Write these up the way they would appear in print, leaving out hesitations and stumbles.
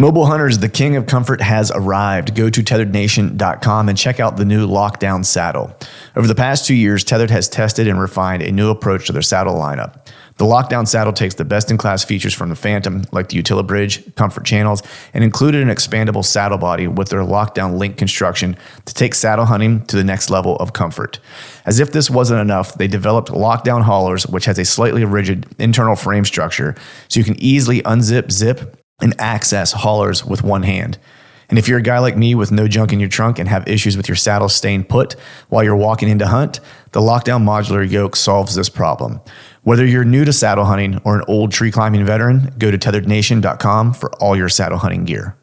Mobile hunters, the king of comfort has arrived. Go to tetherednation.com and check out the new Lockdown saddle. Over the past 2 years, Tethered has tested and refined a new approach to their saddle lineup. The Lockdown saddle takes the best-in-class features from the Phantom, like the UtiliBridge, comfort channels, and included an expandable saddle body with their Lockdown link construction to take saddle hunting to the next level of comfort. As if this wasn't enough, they developed Lockdown haulers, which has a slightly rigid internal frame structure, so you can easily unzip, zip, and access haulers with one hand. And if you're a guy like me with no junk in your trunk and have issues with your saddle staying put while you're walking in to hunt, the Lockdown modular yoke solves this problem. Whether you're new to saddle hunting or an old tree climbing veteran, go to tetherednation.com for all your saddle hunting gear.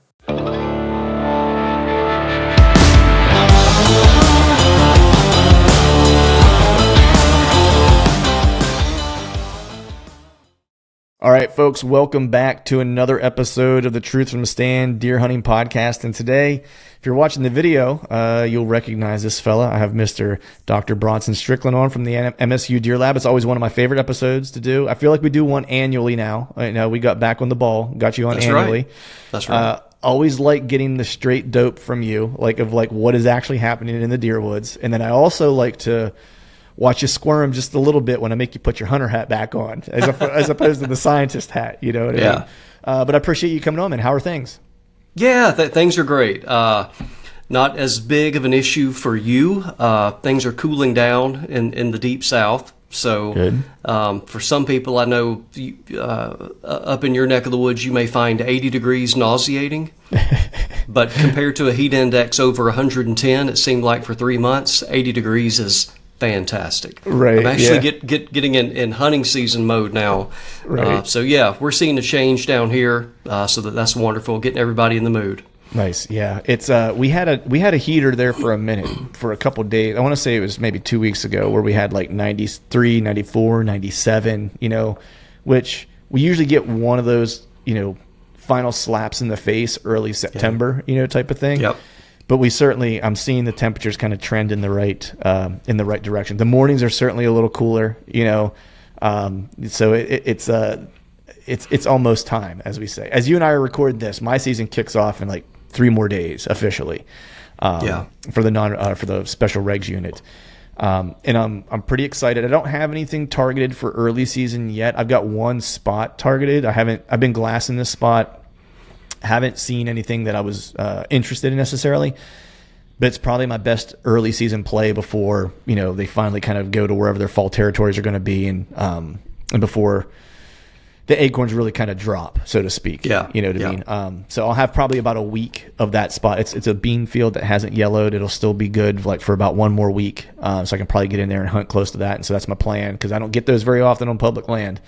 All right, folks, welcome back to another episode of the Truth from the Stand Deer Hunting Podcast. And today, if you're watching the video, you'll recognize this fella. I have Mr. Dr. Bronson Strickland on from the MSU Deer Lab. It's always one of my favorite episodes to do. I feel like we do one annually now. We got back on the ball, got you on annually. Right. That's right. Always like getting the straight dope from you, like what is actually happening in the deer woods. And then I also like to watch you squirm just a little bit when I make you put your hunter hat back on, as opposed to the scientist hat. You know what I mean? But I appreciate you coming on, man. How are things? Yeah, things are great. Not as big of an issue for you. Things are cooling down in the deep south. So for some people, I know up in your neck of the woods, you may find 80 degrees nauseating. But compared to a heat index over 110, it seemed like for 3 months, 80 degrees is fantastic. Right. I'm actually getting in hunting season mode now. Right. So yeah, we're seeing a change down here. So that's wonderful. Getting everybody in the mood. Nice. Yeah. It's we had a heater there for a minute, for a couple of days. I want to say it was maybe 2 weeks ago, where we had like 93, 94, 97, which we usually get one of those, final slaps in the face early September, type of thing. Yep. But I'm seeing the temperatures kind of trend in the right direction. The mornings are certainly a little cooler, so it's almost time, as we say. As you and I are recording this, my season kicks off in like 3 more days officially. For the special regs unit. And I'm pretty excited. I don't have anything targeted for early season yet. I've got one spot targeted. I've been glassing this spot. Haven't seen anything that I was interested in necessarily, but it's probably my best early season play before they finally kind of go to wherever their fall territories are going to be, and before the acorns really kind of drop, so to speak. Yeah, you know what I mean. So I'll have probably about a week of that spot. It's a bean field that hasn't yellowed. It'll still be good like for about 1 more week. So I can probably get in there and hunt close to that. And so that's my plan, because I don't get those very often on public land.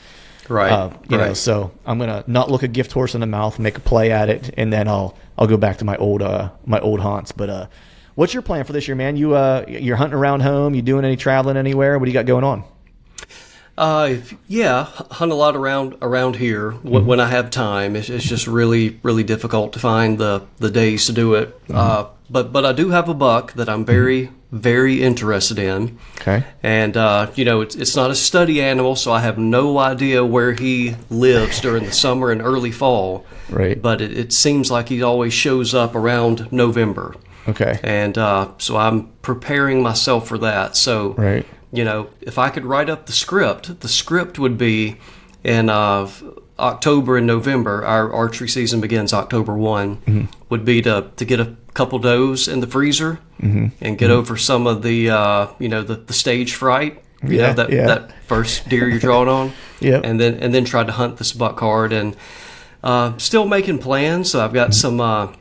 Right. So I'm gonna not look a gift horse in the mouth, make a play at it, and then I'll go back to my old haunts. But what's your plan for this year, man? You're hunting around home. You doing any traveling anywhere? What do you got going on? Hunt a lot around here when I have time. It's just really, really difficult to find the days to do it. But I do have a buck that I'm very, very interested in. Okay. And it's not a study animal, so I have no idea where he lives during the summer and early fall. Right. But it seems like he always shows up around November. Okay. And so I'm preparing myself for that. So right. If I could write up the script would be in October and November. Our archery season begins October 1. Would be to get a couple does in the freezer and get over some of the the stage fright. That first deer you're drawing on. Yeah. And then try to hunt this buck hard, and still making plans. So I've got some.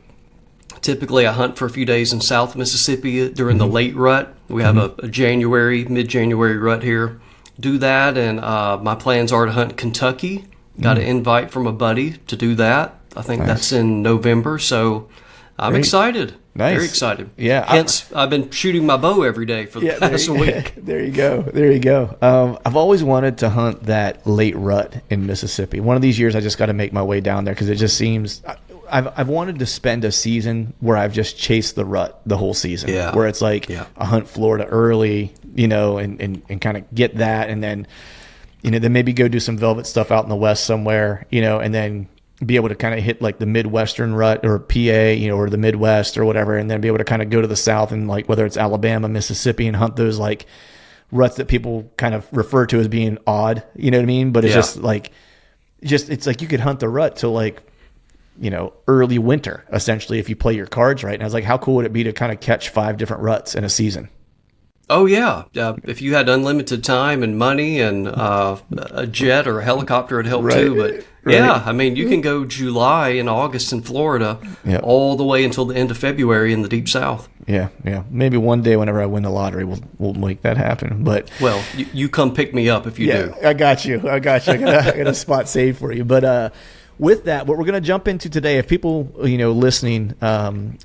Typically, I hunt for a few days in South Mississippi during the late rut. We have a mid-January rut here. Do that, and my plans are to hunt Kentucky. Got an invite from a buddy to do that. I think that's in November, so I'm excited. Nice. Very excited. Yeah. Hence, I've been shooting my bow every day for the past week. There you go. I've always wanted to hunt that late rut in Mississippi. One of these years, I just got to make my way down there, because it just seems... I've wanted to spend a season where I've just chased the rut the whole season. Yeah. Where it's like I hunt Florida early, and kind of get that, and then, then maybe go do some velvet stuff out in the west somewhere, and then be able to kind of hit like the Midwestern rut or PA, or the Midwest or whatever, and then be able to kind of go to the South and like whether it's Alabama, Mississippi, and hunt those like ruts that people kind of refer to as being odd, you know what I mean? But it's it's like you could hunt the rut till like, early winter essentially if you play your cards right. And I was like, how cool would it be to kind of catch 5 different ruts in a season? Oh yeah. If you had unlimited time and money and a jet or a helicopter would help too. But yeah, I mean, you can go July and August in Florida all the way until the end of February in the deep South. Yeah. Maybe one day whenever I win the lottery, we'll make that happen. But well, you come pick me up if you do. I got you. I got a spot saved for you. But with that, what we're going to jump into today, if people, listening,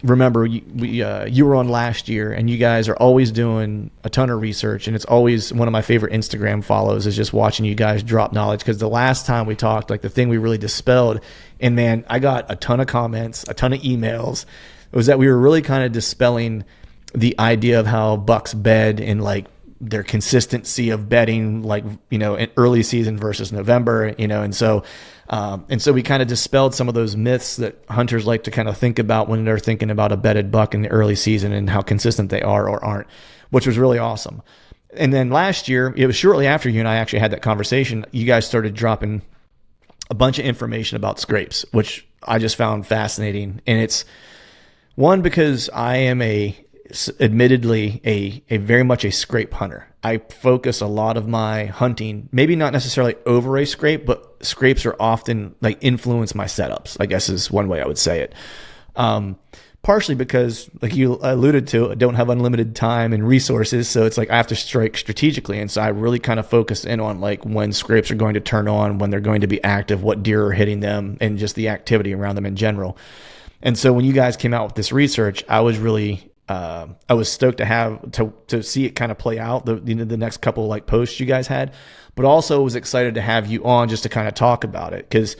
remember you were on last year, and you guys are always doing a ton of research, and it's always one of my favorite Instagram follows is just watching you guys drop knowledge. Because the last time we talked, like the thing we really dispelled, and man, I got a ton of comments, a ton of emails, was that we were really kind of dispelling the idea of how bucks bed and like their consistency of bedding, like, in early season versus November, and so we kind of dispelled some of those myths that hunters like to kind of think about when they're thinking about a bedded buck in the early season and how consistent they are or aren't, which was really awesome. And then last year, it was shortly after you and I actually had that conversation, you guys started dropping a bunch of information about scrapes, which I just found fascinating. And it's one, because I am admittedly a very much a scrape hunter. I focus a lot of my hunting, maybe not necessarily over a scrape, but scrapes are often like influence my setups, I guess is one way I would say it. Partially because, like you alluded to, I don't have unlimited time and resources. So it's like I have to strike strategically. And so I really kind of focus in on like when scrapes are going to turn on, when they're going to be active, what deer are hitting them, and just the activity around them in general. And so when you guys came out with this research, I was really I was stoked to have to see it kind of play out the next couple like posts you guys had, but also was excited to have you on just to kind of talk about it. Cause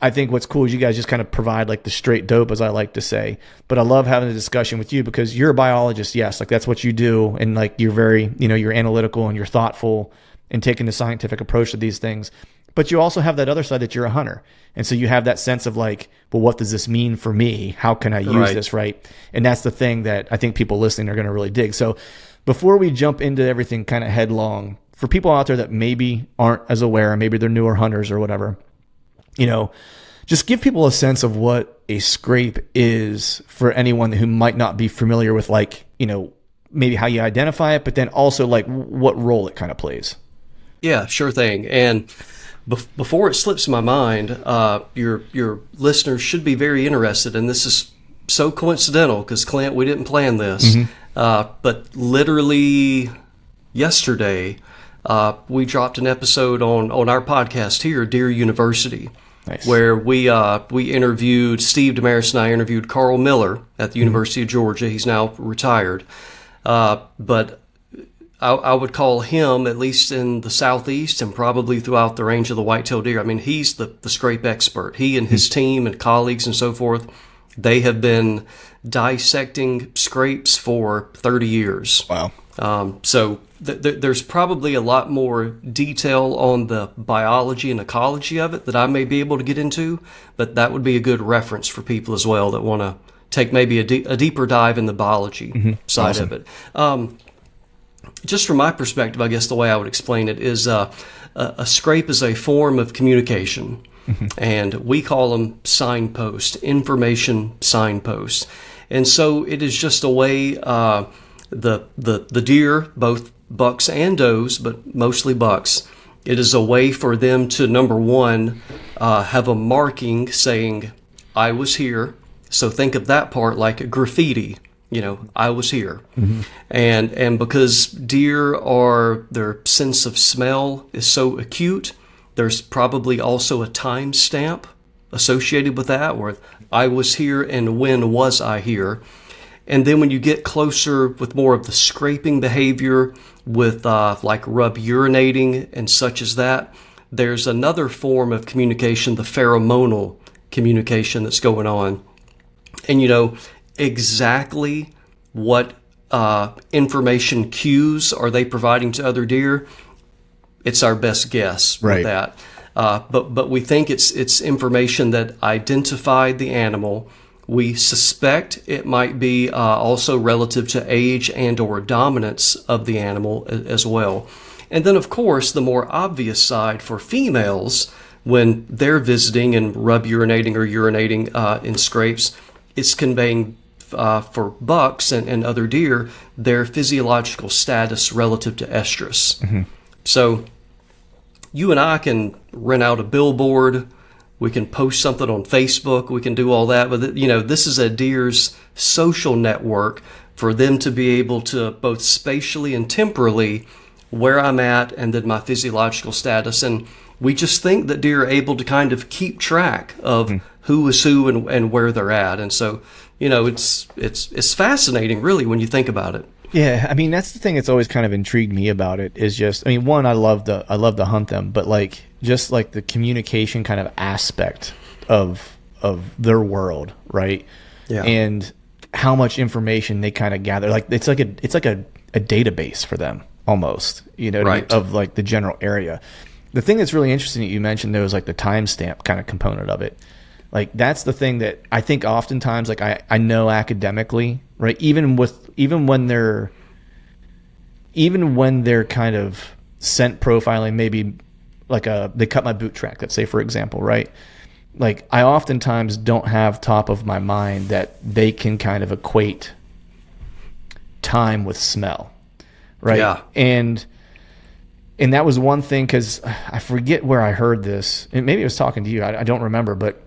I think what's cool is you guys just kind of provide like the straight dope, as I like to say, but I love having a discussion with you because you're a biologist. Yes. Like that's what you do. And like, you're very, you're analytical and you're thoughtful and taking the scientific approach to these things. But you also have that other side that you're a hunter. And so you have that sense of like, well, what does this mean for me? How can I use this, right? And that's the thing that I think people listening are going to really dig. So before we jump into everything kind of headlong, for people out there that maybe aren't as aware, maybe they're newer hunters or whatever, just give people a sense of what a scrape is for anyone who might not be familiar with like, maybe how you identify it, but then also like what role it kind of plays. Yeah, sure thing. And before it slips my mind, your listeners should be very interested, and this is so coincidental because Clint, we didn't plan this, but literally yesterday we dropped an episode on our podcast here, Deer University, where we interviewed Steve Damaris, and I interviewed Carl Miller at the University of Georgia. He's now retired, but I would call him, at least in the Southeast and probably throughout the range of the whitetail deer, I mean, he's the scrape expert. He and his team and colleagues and so forth, they have been dissecting scrapes for 30 years. Wow. So there's probably a lot more detail on the biology and ecology of it that I may be able to get into, but that would be a good reference for people as well that want to take maybe a deeper dive in the biology side of it. Just from my perspective, I guess the way I would explain it is a scrape is a form of communication, and we call them signposts, information signposts. And so it is just a way the deer, both bucks and does, but mostly bucks, it is a way for them to, number one, have a marking saying, I was here. So think of that part like a graffiti. I was here. And because deer their sense of smell is so acute, there's probably also a time stamp associated with that, where I was here and when was I here. And then when you get closer with more of the scraping behavior with like rub urinating and such as that, there's another form of communication, the pheromonal communication that's going on. And exactly what information cues are they providing to other deer? It's our best guess with that. But we think it's information that identified the animal. We suspect it might be also relative to age and or dominance of the animal as well. And then, of course, the more obvious side for females, when they're visiting and rub urinating or urinating in scrapes, it's conveying for bucks and other deer their physiological status relative to estrus. Mm-hmm. So you and I can rent out a billboard. We can post something on Facebook. We can do all that. But, this is a deer's social network for them to be able to both spatially and temporally where I'm at and then my physiological status. And we just think that deer are able to kind of keep track of who is who and where they're at. And so, it's fascinating, really, when you think about it. Yeah, I mean, that's the thing that's always kind of intrigued me about it is just, I mean, one, I love to hunt them, but just the communication kind of aspect of their world, right? Yeah. And how much information they kind of gather. It's like a database for them almost, right. of the general area. The thing that's really interesting that you mentioned though is the timestamp kind of component of it. That's the thing that I think oftentimes, I know academically, right? Even when they're kind of scent profiling, maybe they cut my boot track, let's say, for example, right? I oftentimes don't have top of my mind that they can kind of equate time with smell, right? Yeah. And that was one thing, because I forget where I heard this. Maybe I was talking to you. I don't remember, but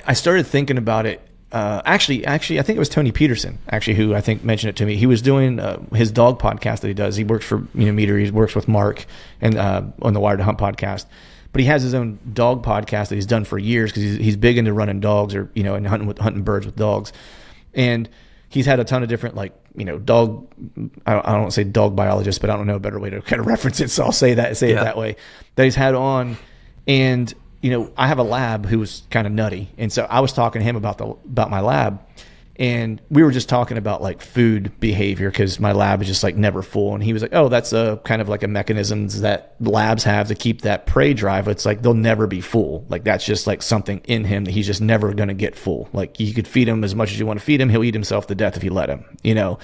I started thinking about it. Actually, I think it was Tony Peterson, who I think mentioned it to me. He was doing his dog podcast that he does. He works for Meter. He works with Mark and on the Wired to Hunt podcast. But he has his own dog podcast that he's done for years because he's big into running dogs or and hunting birds with dogs. And he's had a ton of different dog. I don't want to say dog biologist, but I don't know a better way to kind of reference it. So I'll say it that way. That he's had on, and I have a lab who was kind of nutty, and so I was talking to him about my lab, and we were just talking about food behavior because my lab is just never full, and he was like, "Oh, that's a kind of a mechanisms that labs have to keep that prey drive. It's they'll never be full. That's just something in him that he's just never going to get full. You could feed him as much as you want to feed him, he'll eat himself to death if you let him.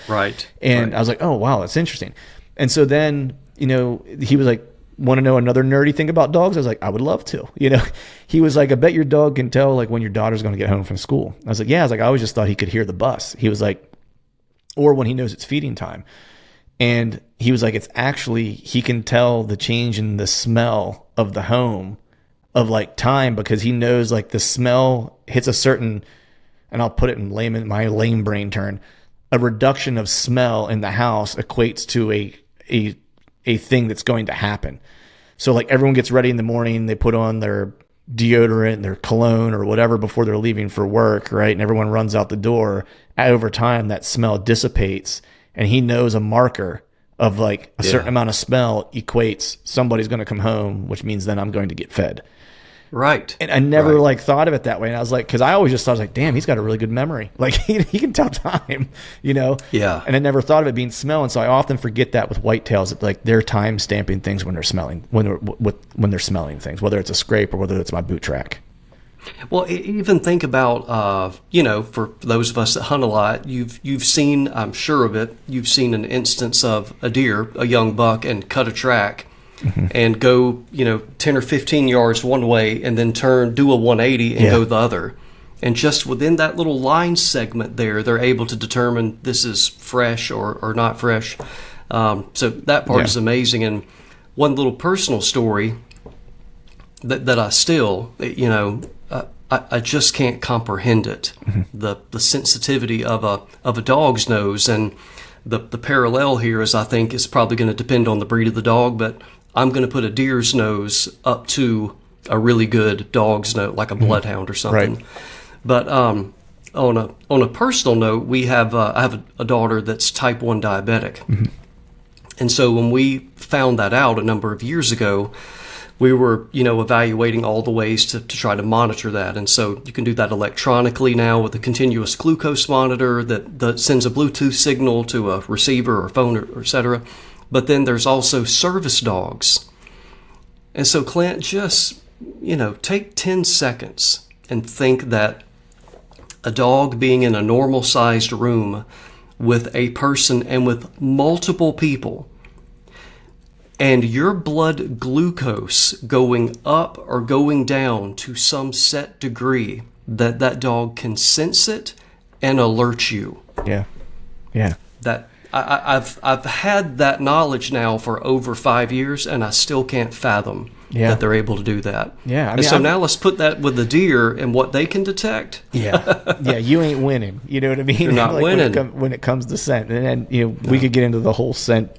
Right. And right. I was like, oh wow, that's interesting. And so then he was like, want to know another nerdy thing about dogs? I was like, I would love to. He was like, I bet your dog can tell when your daughter's going to get home from school. I was like, yeah. I was like, I always just thought he could hear the bus. He was like, or when he knows it's feeding time. And he was like, it's actually, he can tell the change in the smell of the home of time, because he knows the smell hits a certain, and I'll put it in my lame brain turn, a reduction of smell in the house equates to a thing that's going to happen. So everyone gets ready in the morning, they put on their deodorant, their cologne or whatever before they're leaving for work, right? And everyone runs out the door. Over time, that smell dissipates, and he knows a marker of a certain amount of smell equates somebody's going to come home, which means then I'm going to get fed. Right. And I never thought of it that way. And I was because I always just thought, damn, he's got a really good memory. He can tell time, Yeah. And I never thought of it being smell. And so I often forget that with whitetails, that they're time stamping things when they're smelling, when they're smelling things, whether it's a scrape or whether it's my boot track. Well, even think about, for those of us that hunt a lot, you've seen, I'm sure of it, you've seen an instance of a deer, a young buck, and cut a track. Mm-hmm. And go, 10 or 15 yards one way and then do a 180 and go the other. And just within that little line segment there, they're able to determine this is fresh or not fresh. So that part is amazing. And one little personal story that I still, I just can't comprehend it. Mm-hmm. The sensitivity of a dog's nose. And the parallel here is, I think, is probably going to depend on the breed of the dog, but I'm going to put a deer's nose up to a really good dog's nose, like a bloodhound or something. Right. But on a personal note, I have a daughter that's type 1 diabetic. Mm-hmm. And so when we found that out a number of years ago, we were, evaluating all the ways to try to monitor that. And so you can do that electronically now with a continuous glucose monitor that sends a Bluetooth signal to a receiver or phone or et cetera. But then there's also service dogs And so, Clint, just, take 10 seconds and think that a dog being in a normal sized room with a person and with multiple people, and your blood glucose going up or going down to some set degree, that dog can sense it and alert you. Yeah. Yeah. That I've had that knowledge now for over 5 years, and I still can't fathom that they're able to do that. Yeah. And so now let's put that with the deer and what they can detect. Yeah. Yeah. You ain't winning. You know what I mean? You're not winning. When it comes to scent. And then, we could get into the whole scent,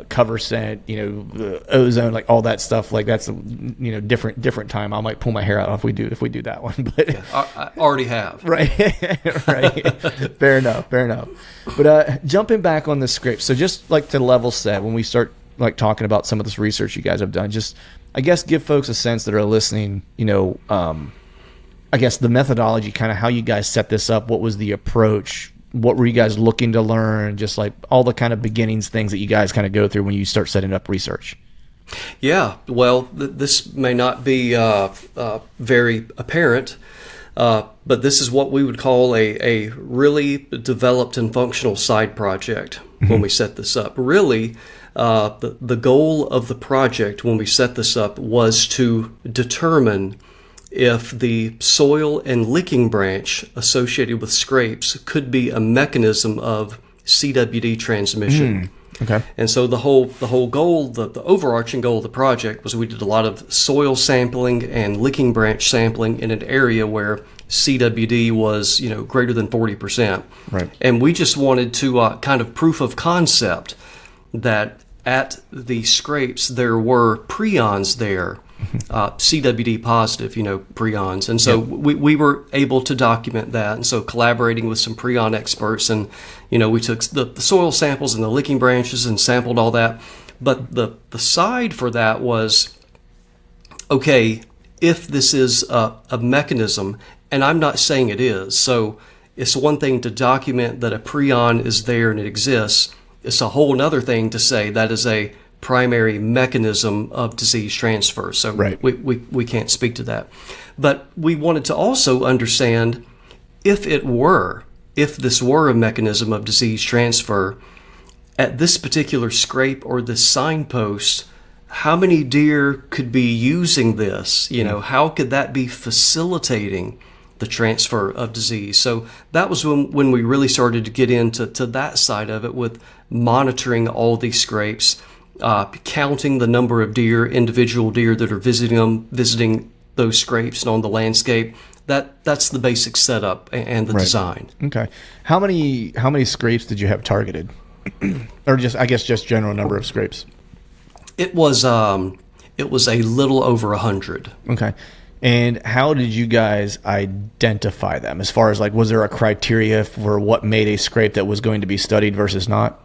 cover scent, the ozone, like all that stuff. Like that's, different time. I might pull my hair out if we do that one, but I already have. Right. Right. Fair enough. But, jumping back on the script. So just like to level set when we start like talking about some of this research you guys have done, just, I guess, give folks a sense that are listening, I guess the methodology, kind of how you guys set this up. What was the approach? What were you guys looking to learn? Just like all the kind of beginnings things that you guys kind of go through when you start setting up research. Yeah, well, this may not be very apparent, but this is what we would call a really developed and functional side project when we set this up. Really, the goal of the project when we set this up was to determine if the soil and licking branch associated with scrapes could be a mechanism of CWD transmission. Okay. And so the whole goal, the overarching goal of the project was we did a lot of soil sampling and licking branch sampling in an area where CWD was, greater than 40%. Right. And we just wanted to kind of proof of concept that at the scrapes there were prions there. CWD positive, prions. And so we were able to document that. And so collaborating with some prion experts, and, we took the soil samples and the licking branches and sampled all that. But the side for that was, okay, if this is a mechanism, and I'm not saying it is, so it's one thing to document that a prion is there and it exists. It's a whole other thing to say that is a primary mechanism of disease transfer. So right. we can't speak to that. But we wanted to also understand if this were a mechanism of disease transfer, at this particular scrape or this signpost, how many deer could be using this? How could that be facilitating the transfer of disease? So that was when we really started to get into that side of it, with monitoring all these scrapes, counting the number of individual deer that are visiting those scrapes and on the landscape. That's the basic setup and the design. Okay. How many scrapes did you have targeted? Or just general number of scrapes? It was a little over 100. Okay. And how did you guys identify them? As far as was there a criteria for what made a scrape that was going to be studied versus not?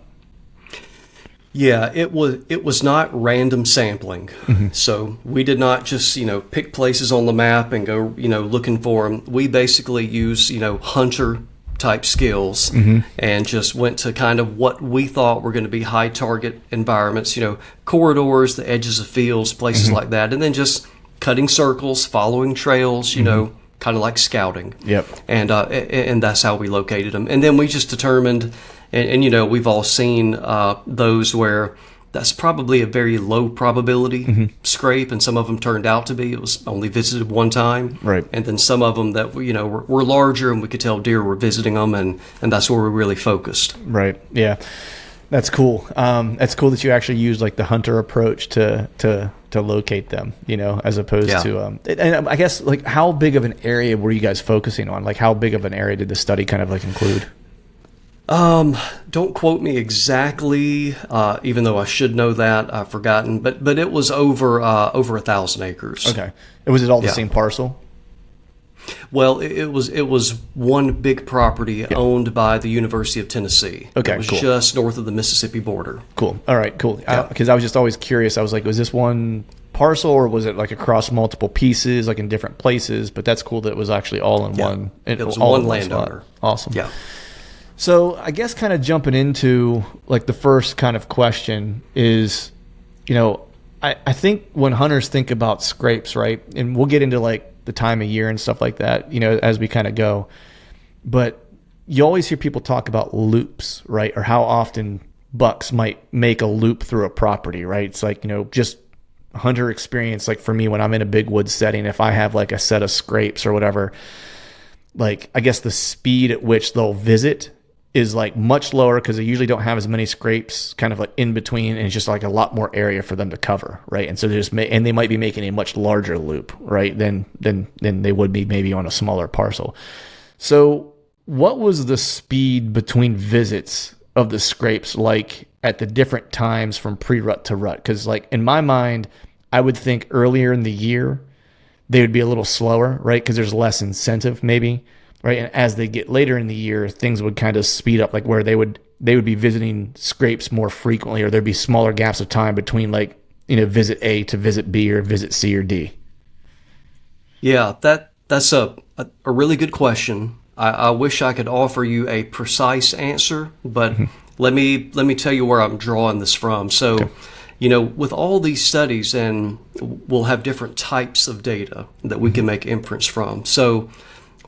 Yeah, it was not random sampling. Mm-hmm. So we did not just, pick places on the map and go, looking for them. We basically used, hunter type skills, mm-hmm. and just went to kind of what we thought were going to be high target environments, corridors, the edges of fields, places mm-hmm. like that. And then just cutting circles, following trails, mm-hmm. Kind of like scouting. Yep. And that's how we located them. And then we just determined, and we've all seen those where that's probably a very low probability mm-hmm. scrape, and some of them turned out to be. It was only visited one time. Right. And then some of them that, were larger, and we could tell deer were visiting them, and that's where we really focused. Right. Yeah. That's cool. That's cool that you actually used the hunter approach to locate them, as opposed to, and I guess how big of an area were you guys focusing on? How big of an area did the study kind of include? Don't quote me exactly, even though I should know that. I've forgotten, but it was over 1,000 acres. Okay. Was it all the same parcel? Well, it was one big property owned by the University of Tennessee. Okay, it was cool. Just north of the Mississippi border. Cool. All right, cool. Because I was just always curious. I was was this one parcel, or was it across multiple pieces, in different places? But that's cool that it was actually all in one. It was one landowner. Awesome. Yeah. So I guess kind of jumping into the first kind of question is, I think when hunters think about scrapes, right, and we'll get into like the time of year and stuff like that, as we kind of go, but you always hear people talk about loops, right, or how often bucks might make a loop through a property, right? It's like, just hunter experience. Like for me, when I'm in a big woods setting, if I have like a set of scrapes or whatever, like I guess the speed at which they'll visit is like much lower because they usually don't have as many scrapes kind of like in between, and it's just like a lot more area for them to cover, right? And so and they might be making a much larger loop, right, than they would be maybe on a smaller parcel. So what was the speed between visits of the scrapes like at the different times from pre-rut to rut? Because like in my mind, I would think earlier in the year they would be a little slower, right? Because there's less incentive maybe, right? And as they get later in the year, things would kind of speed up, like where they would be visiting scrapes more frequently, or there'd be smaller gaps of time between like, visit A to visit B or visit C or D. Yeah, that's a really good question. I wish I could offer you a precise answer, but let me tell you where I'm drawing this from. So, okay. With all these studies, and we'll have different types of data that we can make inference from. So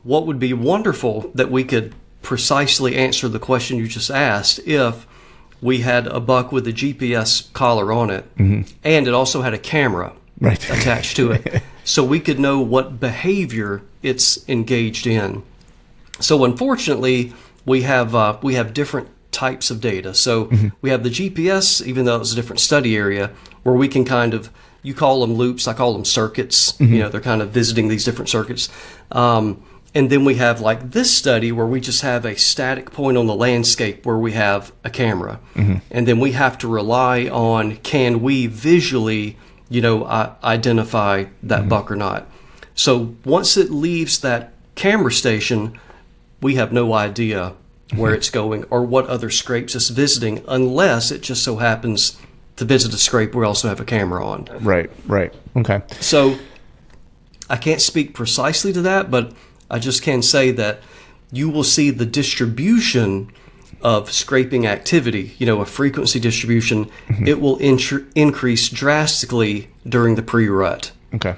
what would be wonderful that we could precisely answer the question you just asked if we had a buck with a GPS collar on it, and it also had a camera attached to it, so we could know what behavior it's engaged in. So unfortunately, we have different types of data. So we have the GPS, even though it's a different study area, where we can kind of, you call them loops, I call them circuits. They're kind of visiting these different circuits. And then we have like this study where we just have a static point on the landscape where we have a camera. And then we have to rely on, can we visually, identify that buck or not? So once it leaves that camera station, we have no idea where it's going or what other scrapes it's visiting, unless it just so happens to visit a scrape we also have a camera on. Right. Okay. So I can't speak precisely to that, but I just can say that you will see the distribution of scraping activity, a frequency distribution. It will increase drastically during the pre-rut. Okay.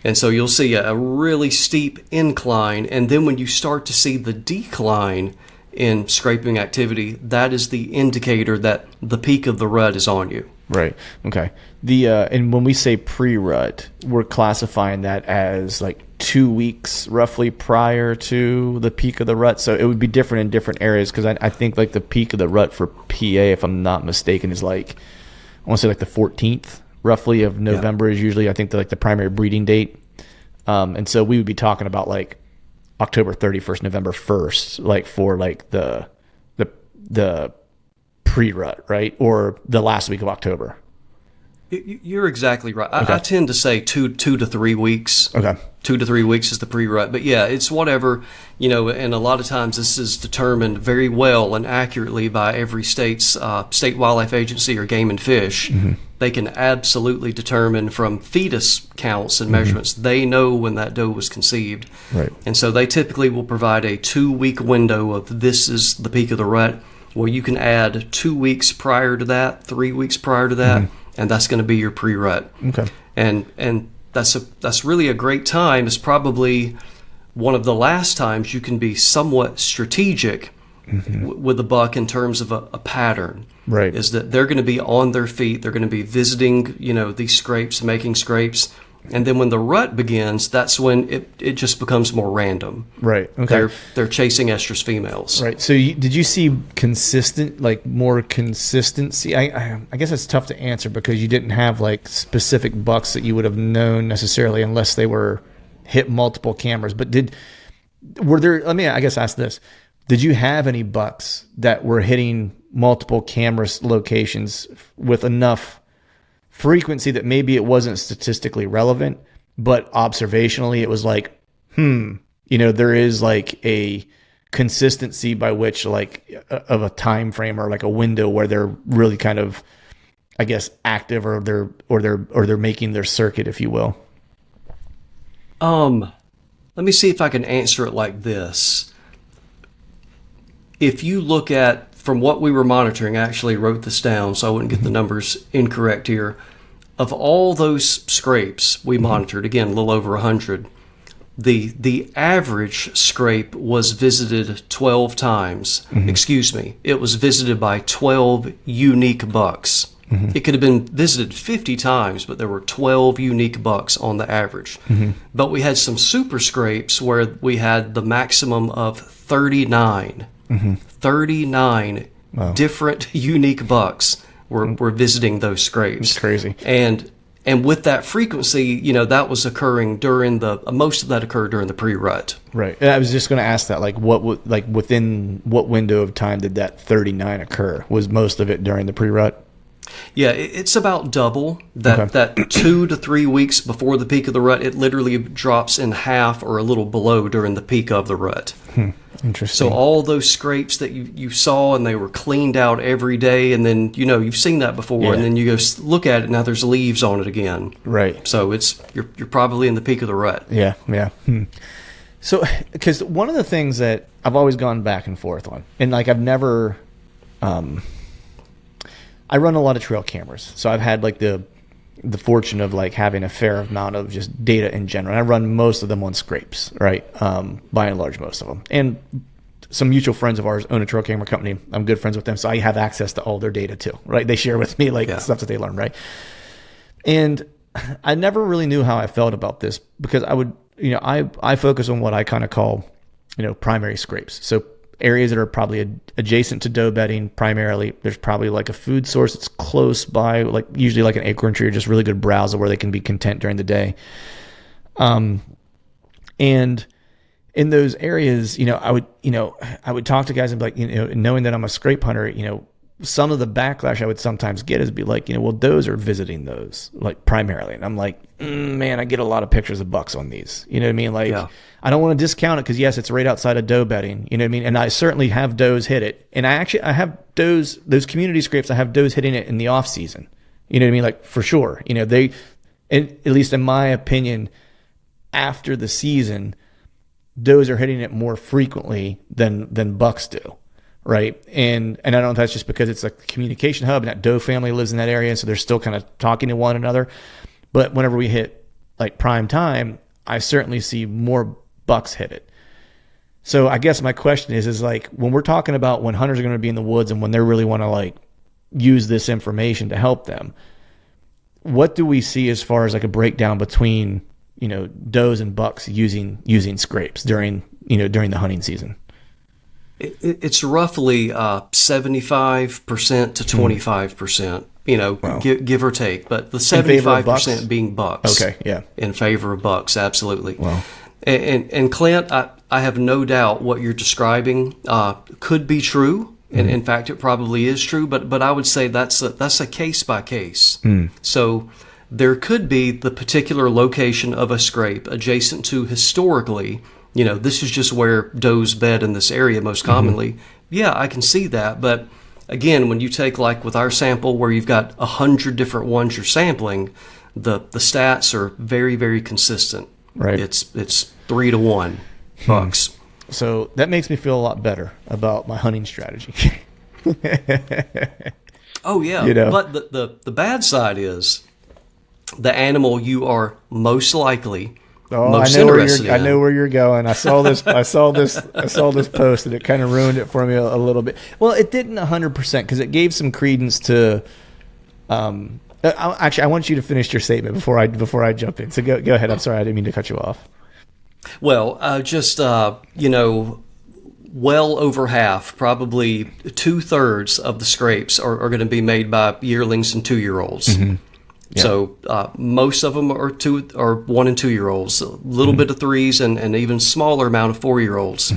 And so you'll see a really steep incline, and then when you start to see the decline in scraping activity, that is the indicator that the peak of the rut is on you. Right. Okay. And when we say pre-rut, we're classifying that as like 2 weeks roughly prior to the peak of the rut. So it would be different in different areas, because I think like the peak of the rut for PA, if I'm not mistaken, is like, I want to say like the 14th roughly of November is usually, I think, the primary breeding date. And so we would be talking about like October 31st, November 1st, like for like the pre-rut, right? Or the last week of October. You're exactly right. Okay. I tend to say two to 3 weeks. Okay. 2 to 3 weeks is the pre-rut. But yeah, it's whatever, and a lot of times this is determined very well and accurately by every state's state wildlife agency or game and fish. They can absolutely determine from fetus counts and measurements. They know when that doe was conceived. Right. And so they typically will provide a 2-week window of this is the peak of the rut, where you can add 2 weeks prior to that, 3 weeks prior to that, and that's going to be your pre-rut. Okay. And that's really a great time. It's probably one of the last times you can be somewhat strategic with the buck in terms of a pattern. Right. Is that they're going to be on their feet, they're going to be visiting, these scrapes, making scrapes. And then when the rut begins, that's when it just becomes more random. Right. Okay. They're chasing estrus females. Right. So did you see more consistency? I guess it's tough to answer because you didn't have like specific bucks that you would have known necessarily unless they were hit multiple cameras. But let me ask this. Did you have any bucks that were hitting multiple camera locations with enough frequency that maybe it wasn't statistically relevant, but observationally it was like, there is like a consistency by which like of a time frame or like a window where they're really kind of, I guess, active or they're making their circuit, if you will? Let me see if I can answer it like this. If you look at, from what we were monitoring, I actually wrote this down so I wouldn't get the numbers incorrect here. of all those scrapes we monitored, again, a little over 100, the average scrape was visited 12 times. Excuse me. It was visited by 12 unique bucks. It could have been visited 50 times, but there were 12 unique bucks on the average. But we had some super scrapes where we had the maximum of 39. 39 different unique bucks were visiting those scrapes. It's crazy. And with that frequency, that was occurring during most of that occurred during the pre-rut. Right. And I was just going to ask that, within what window of time did that 39 occur? Was most of it during the pre-rut? Yeah, it's about double that 2 to 3 weeks before the peak of the rut. It literally drops in half or a little below during the peak of the rut. Interesting. So all those scrapes that you saw, and they were cleaned out every day, and then you've seen that before, and then you go look at it, now there's leaves on it again. Right. So you're probably in the peak of the rut. Yeah. So, because one of the things that I've always gone back and forth on, and I've never, I run a lot of trail cameras, so I've had the fortune of having a fair amount of just data in general. And I run most of them on scrapes, right? By and large, most of them. And some mutual friends of ours own a trail camera company. I'm good friends with them, so I have access to all their data too, right? They share with me stuff that they learn, right? And I never really knew how I felt about this because I would, I focus on what I kind of call, primary scrapes. So areas that are probably adjacent to doe bedding primarily. There's probably a food source that's close by, usually an acorn tree or just really good browser where they can be content during the day. And in those areas, I would talk to guys and be knowing that I'm a scrape hunter, some of the backlash I would sometimes get is be well, does are visiting those primarily. And I'm man, I get a lot of pictures of bucks on these. You know what I mean? I don't want to discount it because yes, it's right outside of doe bedding. You know what I mean? And I certainly have does hit it. And I have those community scrapes. I have does hitting it in the off season. You know what I mean? For sure. They, and at least in my opinion, after the season, does are hitting it more frequently than bucks do. Right. And I don't know if that's just because it's a communication hub and that doe family lives in that area. And so they're still kind of talking to one another. But whenever we hit prime time, I certainly see more bucks hit it. So I guess my question is when we're talking about when hunters are going to be in the woods and when they really want to use this information to help them, what do we see as far as a breakdown between, does and bucks using scrapes during the hunting season? It's roughly 75% to 25%, wow. give or take. But the 75% being bucks. Okay, yeah. In favor of bucks, absolutely. Wow. And Clint, I have no doubt what you're describing could be true. And in fact, it probably is true. But I would say that's a case by case. So there could be the particular location of a scrape adjacent to historically. This is just where does bed in this area most commonly. Yeah, I can see that. But again, when you take with our sample where you've got 100 different ones you're sampling, the stats are very, very consistent. Right. It's 3 to 1 bucks. So that makes me feel a lot better about my hunting strategy. Oh yeah. But the bad side is the animal you are most likely most interested in. I know where you're going. I saw this post and it kind of ruined it for me a little bit. Well, it didn't 100% because it gave some credence to. Actually, I want you to finish your statement before I jump in. So go ahead. I'm sorry, I didn't mean to cut you off. Well, well over half, probably 2/3 of the scrapes are going to be made by yearlings and 2-year-olds. Yeah. So most of them are 1 and 2-year-olds, a little bit of 3s, and an even smaller amount of 4-year-olds.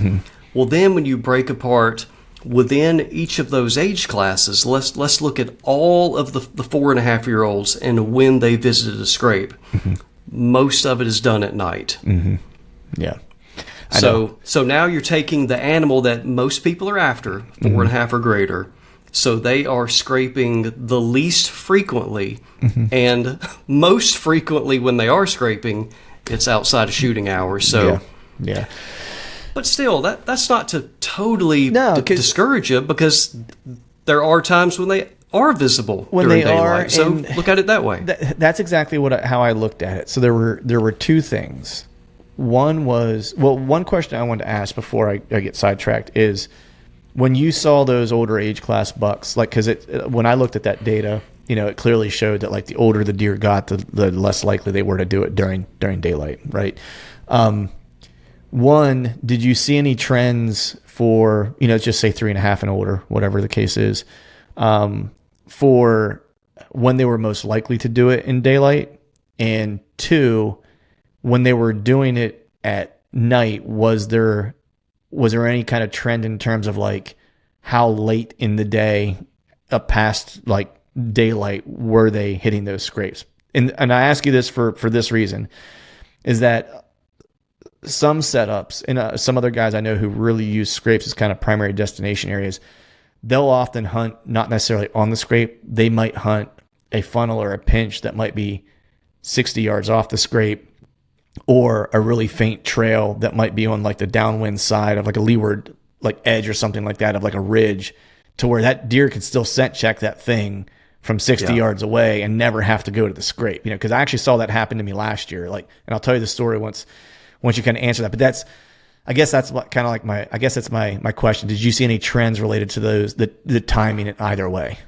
Well, then when you break apart within each of those age classes, let's look at all of the 4.5-year-olds and when they visited a scrape. Most of it is done at night. Yeah. So now you're taking the animal that most people are after, 4.5 or greater. So they are scraping the least frequently, and most frequently when they are scraping, it's outside of shooting hours. So yeah. But still, that's not to totally discourage you, because there are times when they are visible when during they daylight. are, So look at it that way. That's exactly how I looked at it. So there were two things. One was, one question I wanted to ask before I get sidetracked is, when you saw those older age class bucks, like, because when I looked at that data, it clearly showed that like the older the deer got, the less likely they were to do it during daylight, right? One, did you see any trends for, just say 3.5 and older, whatever the case is, for when they were most likely to do it in daylight? And two, when they were doing it at night, was there any kind of trend in terms of like how late in the day, past like daylight, were they hitting those scrapes? And I ask you this for this reason, is that some setups and some other guys I know who really use scrapes as kind of primary destination areas, they'll often hunt not necessarily on the scrape. They might hunt a funnel or a pinch that might be 60 yards off the scrape, or a really faint trail that might be on like the downwind side of like a leeward like edge or something like that of like a ridge, to where that deer could still scent check that thing from 60 yards away and never have to go to the scrape. Because I actually saw that happen to me last year. Like, and I'll tell you the story once you kind of answer that. But I guess that's kind of like my question. Did you see any trends related to those, the timing in either way?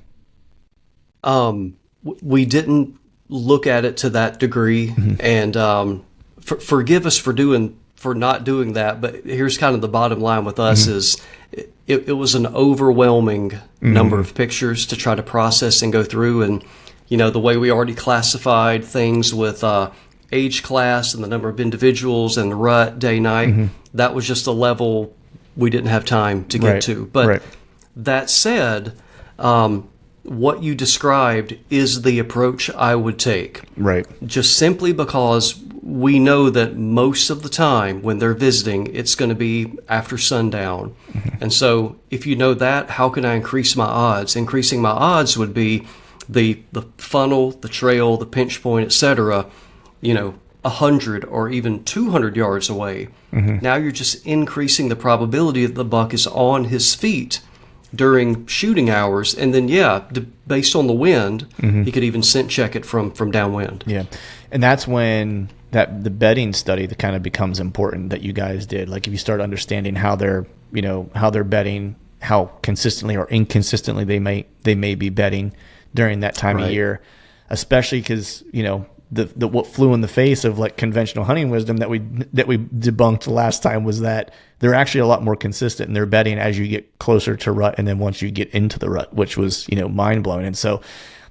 We didn't look at it to that degree, mm-hmm. and forgive us for not doing that. But here's kind of the bottom line with us, mm-hmm. is it was an overwhelming mm-hmm. number of pictures to try to process and go through. And, the way we already classified things with age class and the number of individuals and the rut, day, night, mm-hmm. that was just a level we didn't have time to get to. But that said, what you described is the approach I would take. Right. Just simply because we know that most of the time when they're visiting, it's going to be after sundown. Mm-hmm. And so if you know that, how can I increase my odds? Increasing my odds would be the funnel, the trail, the pinch point, etc., 100 or even 200 yards away. Mm-hmm. Now you're just increasing the probability that the buck is on his feet during shooting hours. And then, based on the wind, mm-hmm. he could even scent check it from downwind. Yeah. And that's when the bedding study that kind of becomes important that you guys did. Like if you start understanding how they're bedding, how consistently or inconsistently they may be bedding during that time of year, especially because, the what flew in the face of like conventional hunting wisdom that we debunked last time was that they're actually a lot more consistent in their bedding as you get closer to rut, and then once you get into the rut, which was mind blowing. And so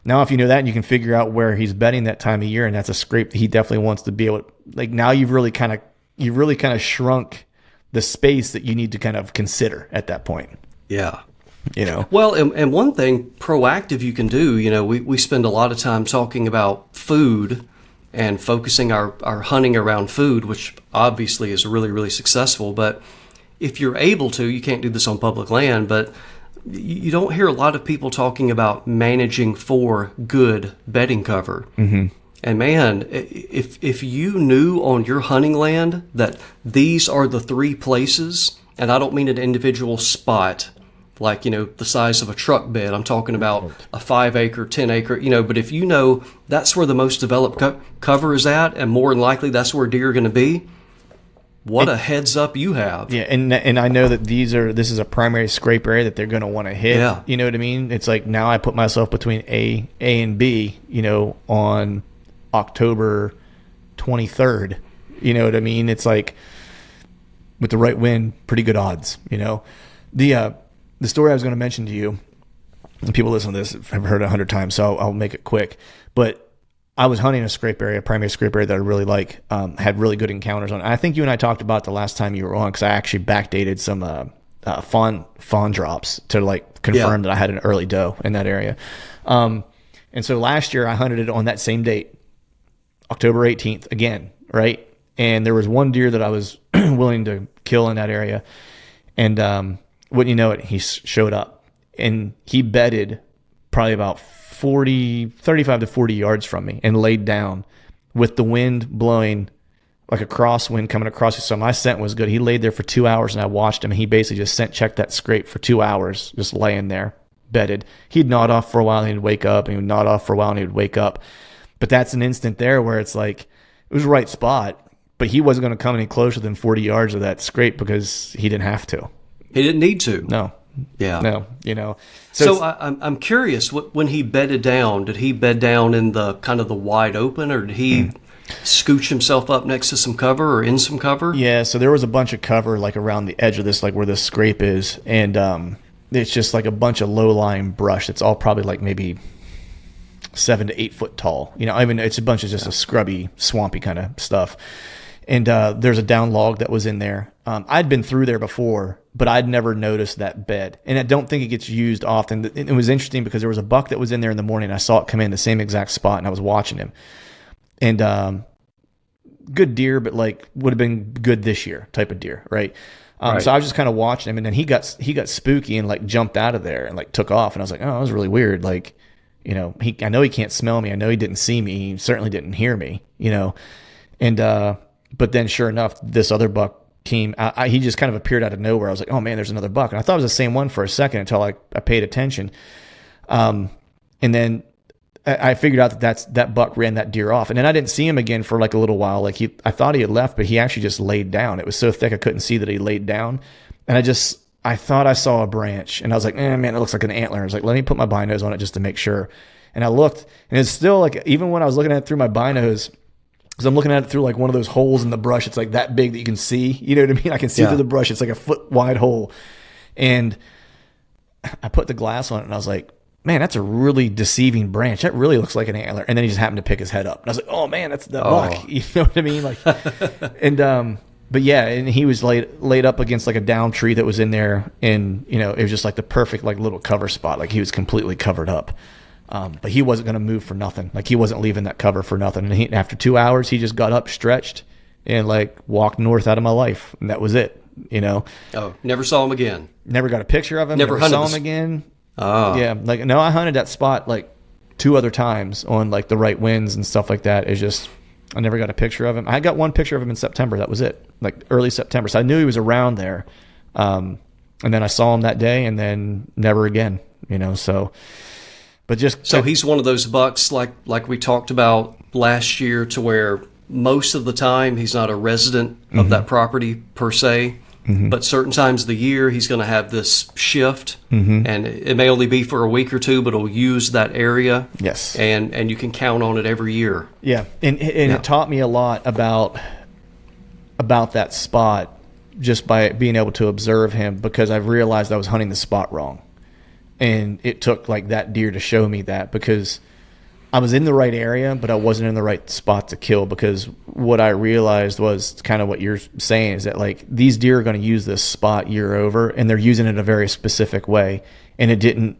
now if you know that, and you can figure out where he's bedding that time of year, and that's a scrape that he definitely wants to be able to, like, now you've really kind of shrunk the space that you need to kind of consider at that point. Yeah. Well, and one thing proactive you can do, we spend a lot of time talking about food and focusing our hunting around food, which obviously is really, really successful. But if you're able to, you can't do this on public land, but you don't hear a lot of people talking about managing for good bedding cover. Mm-hmm. And man, if you knew on your hunting land that these are the 3 places, and I don't mean an individual spot, like, the size of a truck bed. I'm talking about a 5 acre, 10 acre, but if you know that's where the most developed cover is at, and more than likely that's where deer are going to be, what a heads up you have. Yeah. And I know that this is a primary scrape area that they're going to want to hit. Yeah. You know what I mean? It's like, now I put myself between A and B, on October 23rd, you know what I mean? It's like, with the right wind, pretty good odds, The story I was going to mention to you, and people listen to this have heard it 100 times, so I'll make it quick. But I was hunting a scrape area, a primary scrape area that I really like, had really good encounters on. And I think you and I talked about the last time you were on, because I actually backdated some fawn drops to like confirm that I had an early doe in that area. And so last year I hunted it on that same date, October 18th again, right? And there was one deer that I was willing to kill in that area, and wouldn't you know it, he showed up, and he bedded probably about 35 to 40 yards from me and laid down with the wind blowing like a crosswind coming across. So my scent was good. He laid there for 2 hours, and I watched him, and he basically just scent checked that scrape for 2 hours, just laying there, bedded. He'd nod off for a while and he'd wake up, and he would nod off for a while and he'd wake up. But that's an instant there where it's like, it was the right spot, but he wasn't going to come any closer than 40 yards of that scrape because he didn't have to. He didn't need to. No. Yeah. No, So I'm curious, when he bedded down, did he bed down in the kind of the wide open, or did he scooch himself up next to some cover or in some cover? Yeah, so there was a bunch of cover like around the edge of this, like where this scrape is, and it's just like a bunch of low-lying brush. It's all probably like maybe 7 to 8 foot tall. It's a bunch of just a scrubby, swampy kind of stuff. And there's a down log that was in there. I'd been through there before, but I'd never noticed that bed. And I don't think it gets used often. It was interesting because there was a buck that was in there in the morning. I saw it come in the same exact spot, and I was watching him. And good deer, but like would have been good this year type of deer, right? Right. So I was just kind of watching him, and then he got spooky and like jumped out of there and like took off. And I was like, oh, that was really weird. Like, I know he can't smell me. I know he didn't see me. He certainly didn't hear me, And but then sure enough, this other buck came. He just kind of appeared out of nowhere. I was like, oh man, there's another buck. And I thought it was the same one for a second until I paid attention. And then I figured out that buck ran that deer off. And then I didn't see him again for like a little while. Like I thought he had left, but he actually just laid down. It was so thick I couldn't see that he laid down. And I thought I saw a branch, and I was like, man, it looks like an antler. I was like, let me put my binos on it just to make sure. And I looked, and it's still like, even when I was looking at it through my binos, because I'm looking at it through like one of those holes in the brush. It's like that big that you can see. You know what I mean? I can see through the brush. It's like a foot wide hole. And I put the glass on it, and I was like, man, that's a really deceiving branch. That really looks like an antler. And then he just happened to pick his head up. And I was like, oh man, that's the buck. You know what I mean? Like, and but yeah, and he was laid up against like a down tree that was in there, and it was just like the perfect like little cover spot. Like he was completely covered up. But he wasn't going to move for nothing. Like he wasn't leaving that cover for nothing. And after 2 hours, he just got up, stretched, and like walked north out of my life. And that was it, Oh, never saw him again. Never got a picture of him. Never saw him again. Oh. Yeah. Like, no, I hunted that spot like 2 other times on like the right winds and stuff like that. It's just, I never got a picture of him. I got one picture of him in September. That was it. Like early September. So I knew he was around there. And then I saw him that day, and then never again, so. But so he's one of those bucks like we talked about last year, to where most of the time he's not a resident of that property per se, but certain times of the year he's going to have this shift, and it may only be for a week or two, but he'll use that area. Yes, and you can count on it every year. Yeah, and it taught me a lot about that spot just by being able to observe him, because I've realized I was hunting the spot wrong. And it took like that deer to show me that, because I was in the right area, but I wasn't in the right spot to kill. Because what I realized was kind of what you're saying, is that like these deer are going to use this spot year over, and they're using it a very specific way. And it didn't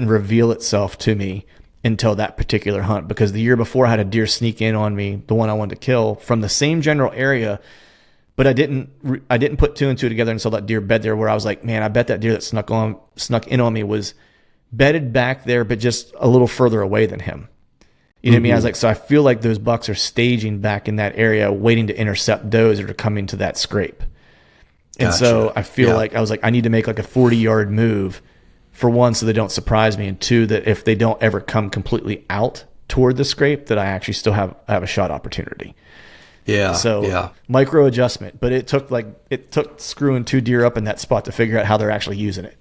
reveal itself to me until that particular hunt, because the year before I had a deer sneak in on me, the one I wanted to kill, from the same general area. But I didn't put 2 and 2 together until that deer bed there, where I was like, man, I bet that deer that snuck in on me was bedded back there, but just a little further away than him. You know what I mean? I was like, so I feel like those bucks are staging back in that area, waiting to intercept does that are coming to that scrape. And so I feel like I was like, I need to make like a 40-yard move, for one, so they don't surprise me, and two, that if they don't ever come completely out toward the scrape, that I actually still have a shot opportunity. Yeah. So micro adjustment, but it took screwing 2 deer up in that spot to figure out how they're actually using it.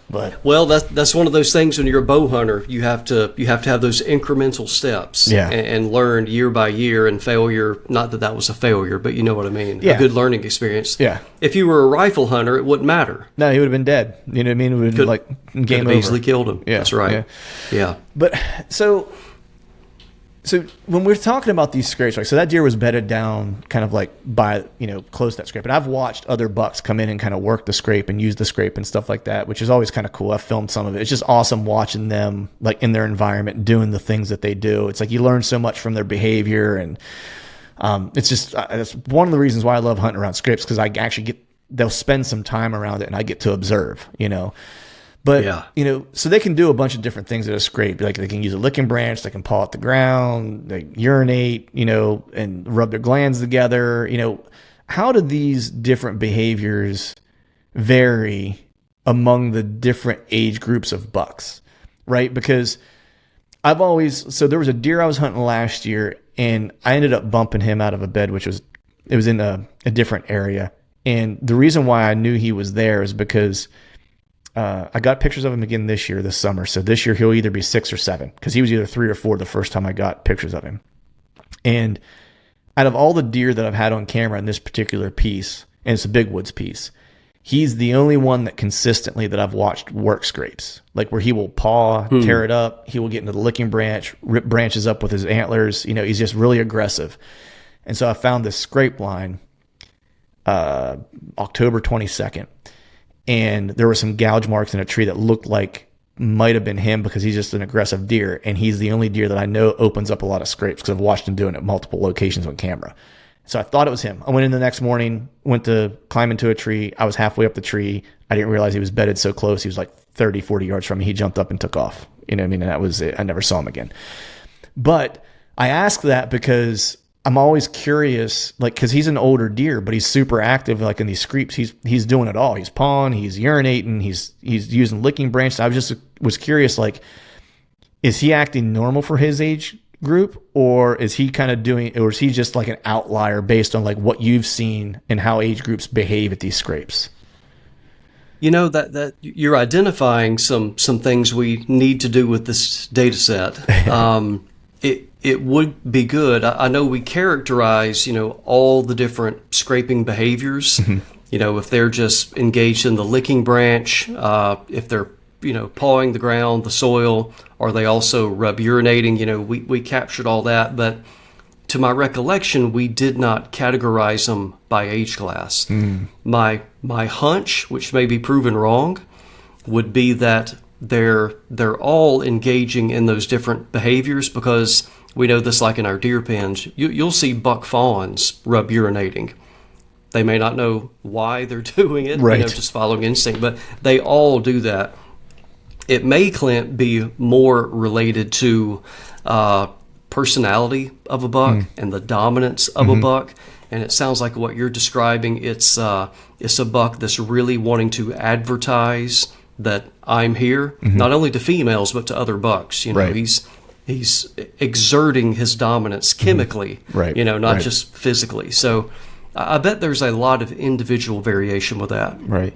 But that's one of those things when you're a bow hunter, you have to have those incremental steps, and learn year by year, and failure. Not that was a failure, but you know what I mean. Yeah. A good learning experience. Yeah. If you were a rifle hunter, it wouldn't matter. No, he would have been dead. You know what I mean? It would have been like game over. Easily killed him. Yeah. That's right. Yeah. But so when we're talking about these scrapes, right? So that deer was bedded down kind of like by, close to that scrape. And I've watched other bucks come in and kind of work the scrape and use the scrape and stuff like that, which is always kind of cool. I've filmed some of it. It's just awesome watching them like in their environment, doing the things that they do. It's like you learn so much from their behavior. And it's one of the reasons why I love hunting around scrapes, because I actually they'll spend some time around it and I get to observe, But, so they can do a bunch of different things at a scrape. Like they can use a licking branch, they can paw at the ground, they urinate, and rub their glands together. How do these different behaviors vary among the different age groups of bucks, right? Because so there was a deer I was hunting last year, and I ended up bumping him out of a bed, it was in a different area. And the reason why I knew he was there is because I got pictures of him again this summer. So this year he'll either be 6 or 7, because he was either 3 or 4 the first time I got pictures of him. And out of all the deer that I've had on camera in this particular piece, and it's a big woods piece, he's the only one that consistently that I've watched work scrapes, like where he will paw, tear it up. He will get into the licking branch, rip branches up with his antlers. He's just really aggressive. And so I found this scrape line October 22nd. And there were some gouge marks in a tree that looked like might have been him, because he's just an aggressive deer. And he's the only deer that I know opens up a lot of scrapes, because I've watched him doing it at multiple locations on camera. So I thought it was him. I went in the next morning, went to climb into a tree. I was halfway up the tree. I didn't realize he was bedded so close. He was like 30, 40 yards from me. He jumped up and took off. And that was it. I never saw him again. But I ask that because I'm always curious, like, because he's an older deer, but he's super active, like in these scrapes. He's doing it all. He's pawing, he's urinating, he's using licking branches. I was curious, like, is he acting normal for his age group, or is he or is he just like an outlier based on like what you've seen and how age groups behave at these scrapes? That you're identifying some things we need to do with this data set. It would be good. I know we characterize, all the different scraping behaviors. If they're just engaged in the licking branch, if they're, pawing the ground, the soil, or they also rub urinating, we captured all that. But to my recollection, we did not categorize them by age class. My hunch, which may be proven wrong, would be that they're all engaging in those different behaviors, because we know this, like in our deer pens, you'll see buck fawns rub urinating. They may not know why they're doing it, right, just following instinct, but they all do that. It may, Clint, be more related to personality of a buck and the dominance of a buck. And it sounds like what you're describing, it's a buck that's really wanting to advertise that I'm here, not only to females, but to other bucks. Right. He's exerting his dominance chemically, right, not just physically. So I bet there's a lot of individual variation with that. Right.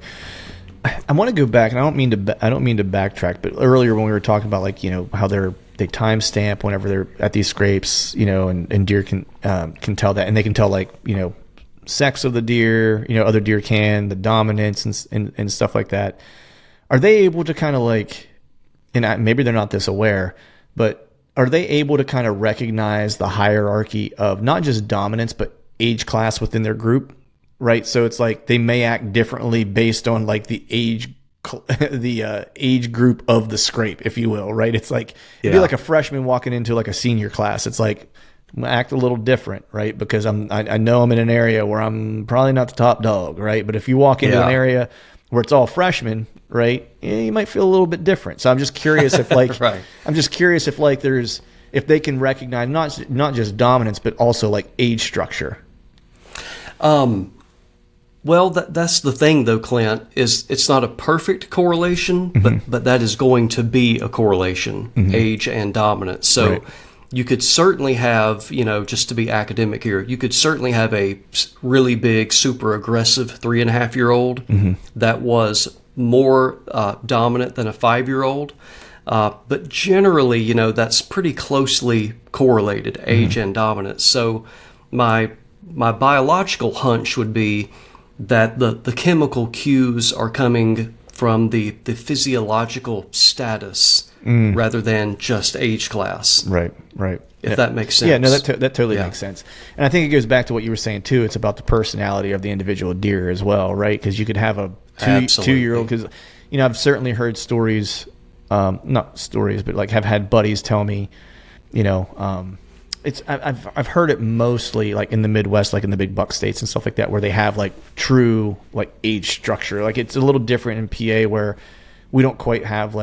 I want to go back, and I don't mean to backtrack, but earlier when we were talking about, like, how they timestamp whenever they're at these scrapes, and deer can tell that, and they can tell, like, sex of the deer, other deer can, the dominance and stuff like that. Are they able to kind of like, and maybe they're not this aware, but are they able to kind of recognize the hierarchy of not just dominance, but age class within their group, right? So it's like they may act differently based on like the age group of the scrape, if you will, right? It's like, it'd be like a freshman walking into like a senior class. It's like, I'm gonna act a little different, right? Because I know I'm in an area where I'm probably not the top dog, right? But if you walk into an area where it's all freshmen, right, you might feel a little bit different. So I'm just curious if like, right. I'm just curious if like if they can recognize not just dominance, but also like age structure. Well, that's the thing though, Clint, is it's not a perfect correlation, but that is going to be a correlation, age and dominance. So right. You could certainly have, just to be academic here, you could certainly have a really big, super aggressive 3.5-year-old that was more dominant than a 5-year-old. But generally, that's pretty closely correlated, age and dominance. So my biological hunch would be that the chemical cues are coming from the physiological status rather than just age class. Right. If that makes sense. Yeah, no, that totally makes sense. And I think it goes back to what you were saying too. It's about the personality of the individual deer as well, right? Because you could have a 2-year-old. Because I've certainly heard stories, not stories, but like have had buddies tell me, I've heard it mostly like in the Midwest, like in the big buck states and stuff like that, where they have like true like age structure. Like it's a little different in PA where we don't quite have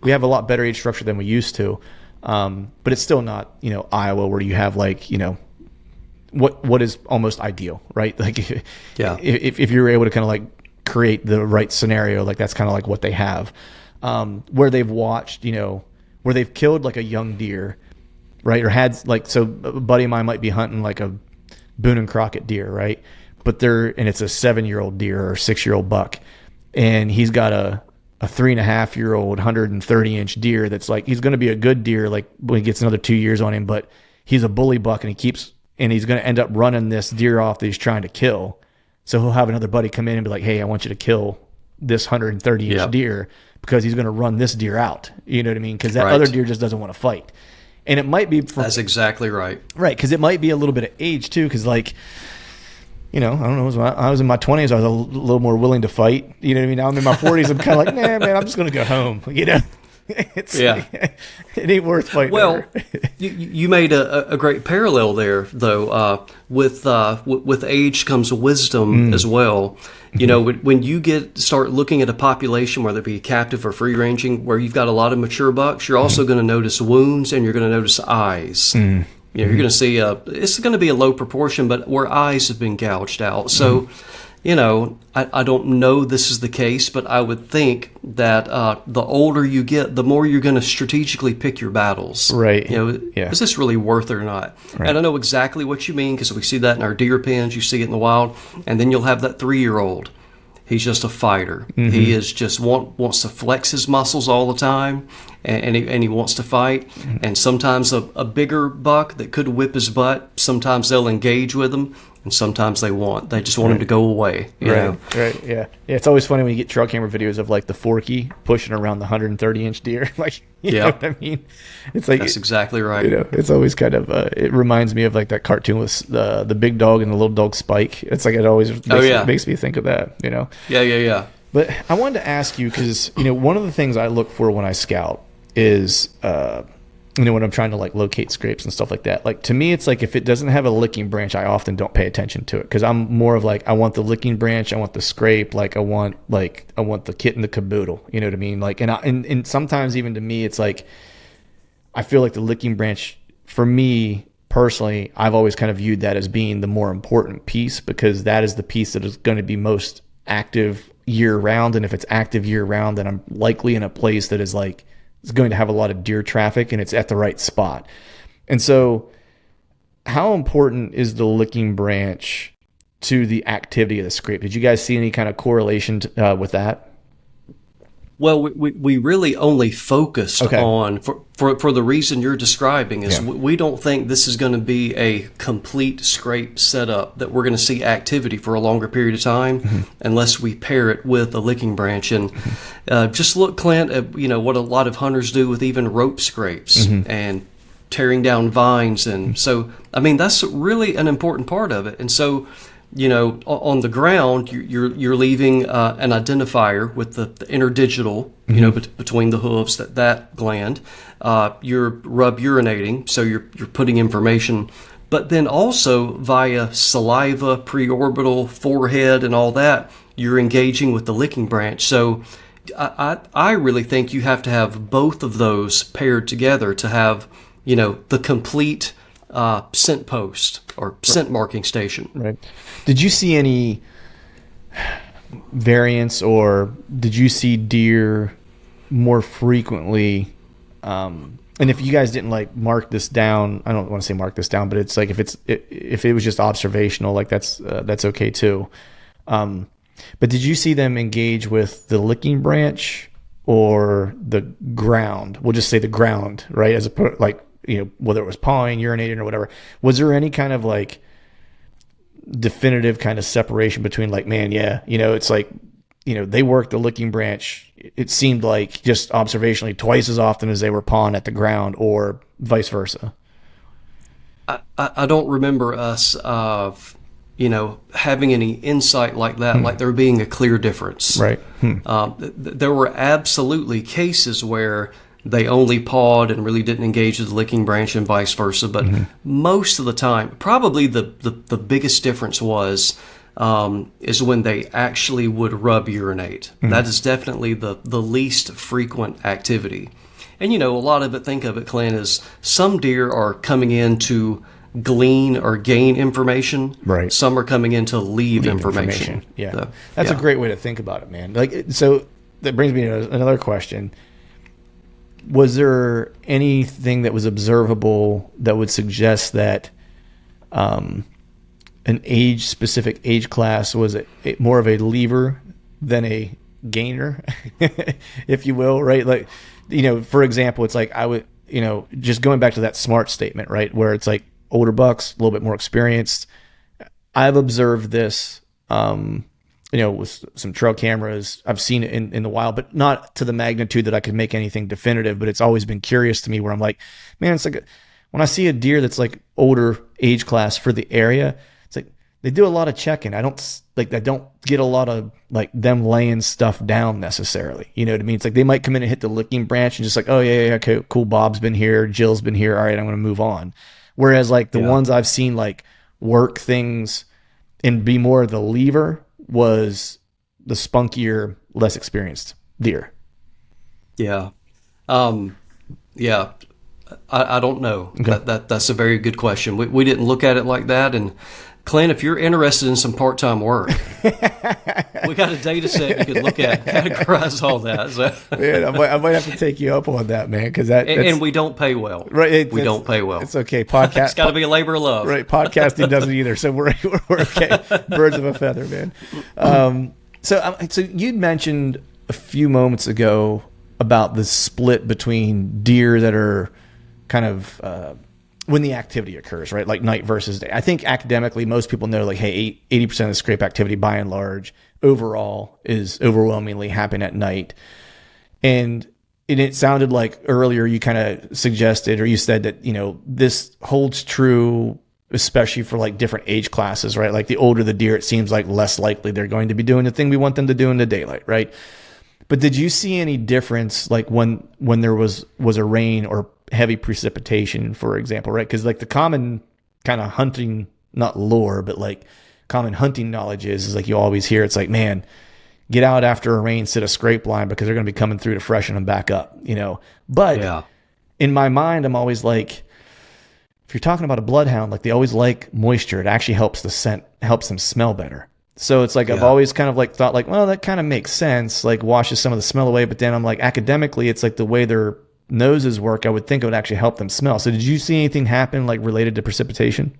we have a lot better age structure than we used to. But it's still not, Iowa where you have like, what is almost ideal, right? Like if you're able to kind of like create the right scenario. Like that's kind of like what they have, where they've watched, where they've killed like a young deer, right? Or had like, so a buddy of mine might be hunting like a Boone and Crockett deer, right? But and it's a 7-year-old deer or 6-year-old buck. And he's got a 3.5-year-old 130-inch deer that's like, he's going to be a good deer like when he gets another 2 years on him, but he's a bully buck, and he's going to end up running this deer off that he's trying to kill. So he'll have another buddy come in and be like, hey, I want you to kill this 130-inch deer because he's going to run this deer out. You know what I mean? Because that other deer just doesn't want to fight. And it might be... That's exactly right. Right, because it might be a little bit of age too, because like... I don't know. When I was in my 20s, I was a little more willing to fight. You know what I mean? Now I'm in my 40s. I'm kind of like, nah, man, I'm just going to go home. It's like, it ain't worth fighting. Well, you made a great parallel there, though. With age comes wisdom as well. When you start looking at a population, whether it be captive or free ranging, where you've got a lot of mature bucks, you're also going to notice wounds, and you're going to notice eyes. You're going to see it's going to be a low proportion, but where eyes have been gouged out. So, I don't know this is the case, but I would think that the older you get, the more you're going to strategically pick your battles. Right. Is this really worth it or not? Right. And I know exactly what you mean, because we see that in our deer pens. You see it in the wild, and then you'll have that 3-year-old. He's just a fighter. He is just wants to flex his muscles all the time, and he wants to fight. And sometimes a bigger buck that could whip his butt, sometimes they'll engage with him, and sometimes they won't. They just want him to go away. You know? Right, yeah. It's always funny when you get trail camera videos of like the Forky pushing around the 130-inch deer. Like, you know what I mean? It's like that's exactly right. It's always kind of it reminds me of like that cartoon with the big dog and the little dog Spike. It's like it always makes me think of that. Yeah. But I wanted to ask you, because one of the things I look for when I scout is when I'm trying to like locate scrapes and stuff like that. Like to me, it's like if it doesn't have a licking branch, I often don't pay attention to it, because I'm more of like, I want the licking branch, I want the scrape, like I want the kit and the caboodle. You know what I mean? Like, and sometimes even to me, it's like I feel like the licking branch, for me personally, I've always kind of viewed that as being the more important piece, because that is the piece that is going to be most active year round. And if it's active year round, then I'm likely in a place that is like, it's going to have a lot of deer traffic, and it's at the right spot. And so how important is the licking branch to the activity of the scrape? Did you guys see any kind of correlation with that? Well, we really only focused on, for the reason you're describing, is we don't think this is going to be a complete scrape setup that we're going to see activity for a longer period of time unless we pair it with a licking branch. And just look, Clint, at what a lot of hunters do with even rope scrapes and tearing down vines. And so, I mean, that's really an important part of it. And so, on the ground, you're leaving an identifier with the interdigital, between the hooves, that gland. You're rub urinating, so you're putting information, but then also via saliva, preorbital, forehead, and all that, you're engaging with the licking branch. So I really think you have to have both of those paired together to have, the complete scent post or scent marking station. Right. Did you see any variance, or did you see deer more frequently? And if you guys didn't like mark this down, I don't want to say mark this down, but it's like if it was just observational, like that's okay too. But did you see them engage with the licking branch or the ground? We'll just say the ground, right? As a like, whether it was pawing, urinating, or whatever. Was there any kind of like definitive kind of separation between like, man, it's like, they worked the licking branch, it seemed like just observationally twice as often as they were pawing at the ground, or vice versa? I don't remember us, having any insight like that, like there being a clear difference. Right. There were absolutely cases where they only pawed and really didn't engage with the licking branch, and vice versa. But most of the time, probably the biggest difference is when they actually would rub urinate. That is definitely the least frequent activity. And a lot of it, think of it, Clint, is some deer are coming in to glean or gain information. Right. Some are coming in to leave information. Yeah. So, That's a great way to think about it, man. Like, so that brings me to another question. Was there anything that was observable that would suggest that an specific age class was more of a lever than a gainer, if you will, right? Like, for example, it's like just going back to that SMART statement, right? Where it's like older bucks, a little bit more experienced. I've observed this, with some trail cameras. I've seen it in the wild, but not to the magnitude that I could make anything definitive, but it's always been curious to me where I'm like, man, it's like when I see a deer that's like older age class for the area, it's like they do a lot of checking. I don't get a lot of like them laying stuff down necessarily. You know what I mean? It's like they might come in and hit the licking branch and just like, oh yeah, okay, cool. Bob's been here. Jill's been here. All right, I'm going to move on. Whereas like the ones I've seen like work things and be more of the lever was the spunkier, less experienced deer. Yeah. I don't know. Okay. That's a very good question. We didn't look at it like that. And Clint, if you're interested in some part-time work, we got a data set you could look at, categorize all that. So. Man, I might have to take you up on that, man, because and we don't pay well. Right, we don't pay well. It's okay. Podcast. It's got to be a labor of love. Right, podcasting doesn't either, so we're okay. Birds of a feather, man. So you'd mentioned a few moments ago about the split between deer that are kind of when the activity occurs, right? Like night versus day. I think academically, most people know like, hey, 80% of the scrape activity by and large overall is overwhelmingly happening at night. And it sounded like earlier you kind of suggested, or you said that, this holds true, especially for like different age classes, right? Like the older the deer, it seems like less likely they're going to be doing the thing we want them to do in the daylight, right? But did you see any difference like when there was a rain or heavy precipitation, for example, right? Because like the common kind of hunting, not lore, but like common hunting knowledge is like you always hear, it's like, man, get out after a rain, sit a scrape line because they're going to be coming through to freshen them back up, But in my mind, I'm always like, if you're talking about a bloodhound, like they always like moisture. It actually helps the scent, helps them smell better. So it's like, I've always kind of like thought like, well, that kind of makes sense, like washes some of the smell away. But then I'm like, academically, it's like the way their noses work, I would think it would actually help them smell. So did you see anything happen like related to precipitation?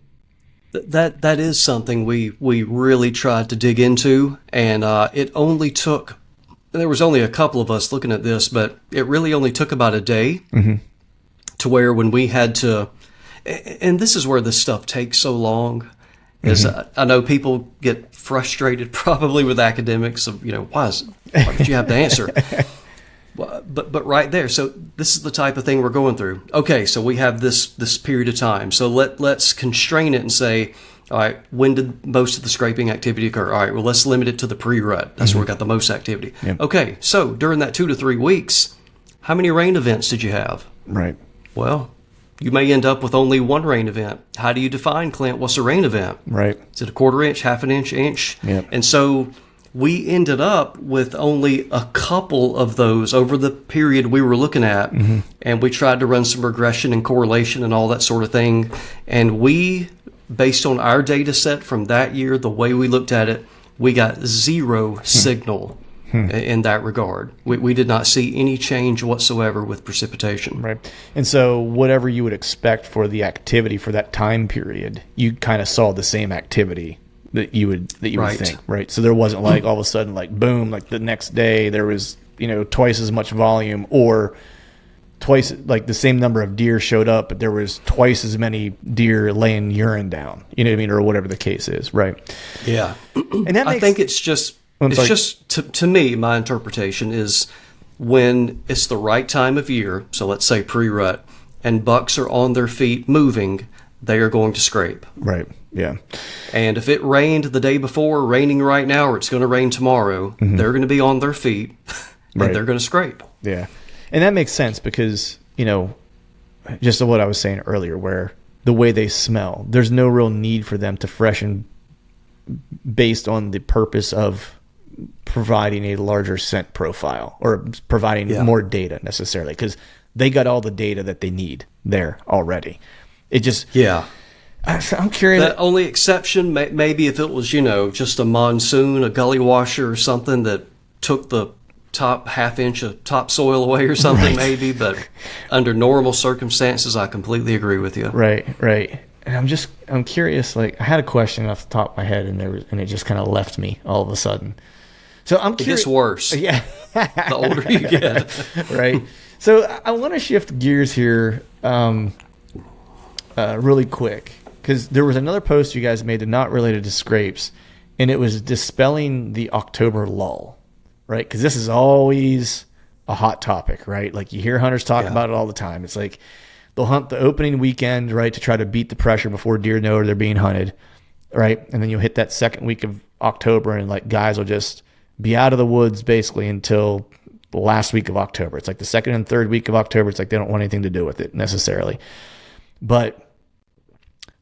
That is something we really tried to dig into, and it only took, there was only a couple of us looking at this, but it really only took about a day to where when we had to, and this is where this stuff takes so long, is I know people get frustrated probably with academics of, why did you have to answer? But right there, so this is the type of thing we're going through. Okay, so we have this period of time. So let's constrain it and say, all right, when did most of the scraping activity occur? All right, well, let's limit it to the pre-rut. That's where we got the most activity. Yep. Okay, so during that 2 to 3 weeks, how many rain events did you have? Right. Well, you may end up with only one rain event. How do you define, Clint, what's a rain event? Right. Is it a quarter inch, half an inch, inch? Yep. And so we ended up with only a couple of those over the period we were looking at. And we tried to run some regression and correlation and all that sort of thing. And we, based on our data set from that year, the way we looked at it, we got zero signal in that regard. We did not see any change whatsoever with precipitation. Right. And so whatever you would expect for the activity for that time period, you kind of saw the same activity that you would think, right? So there wasn't like all of a sudden like boom, like the next day there was, twice as much volume, or twice, like the same number of deer showed up, but there was twice as many deer laying urine down, you know what I mean? Or whatever the case is, right? Yeah. And that makes, I think it's just to me, my interpretation is when it's the right time of year, so let's say pre-rut, and bucks are on their feet moving, they are going to scrape. Right. Yeah. And if it rained the day before, raining right now, or it's going to rain tomorrow, they're going to be on their feet and they're going to scrape. Yeah. And that makes sense because, just what I was saying earlier, where the way they smell, there's no real need for them to freshen based on the purpose of providing a larger scent profile or providing more data necessarily, because they got all the data that they need there already. It just, I'm curious. The only exception, maybe if it was, just a monsoon, a gully washer or something that took the top half inch of topsoil away or something, maybe. But under normal circumstances, I completely agree with you. Right. And I'm curious, like, I had a question off the top of my head and it just kind of left me all of a sudden. So I'm curious. It gets worse. Yeah. The older you get. Right. So I want to shift gears here really quick, because there was another post you guys made that not related to scrapes, and it was dispelling the October lull, right? Because this is always a hot topic, right? Like you hear hunters talk about it all the time. It's like they'll hunt the opening weekend, right, to try to beat the pressure before deer know they're being hunted, right? And then you'll hit that second week of October, and like guys will just be out of the woods basically until the last week of October. It's like the second and third week of October. It's like they don't want anything to do with it necessarily. But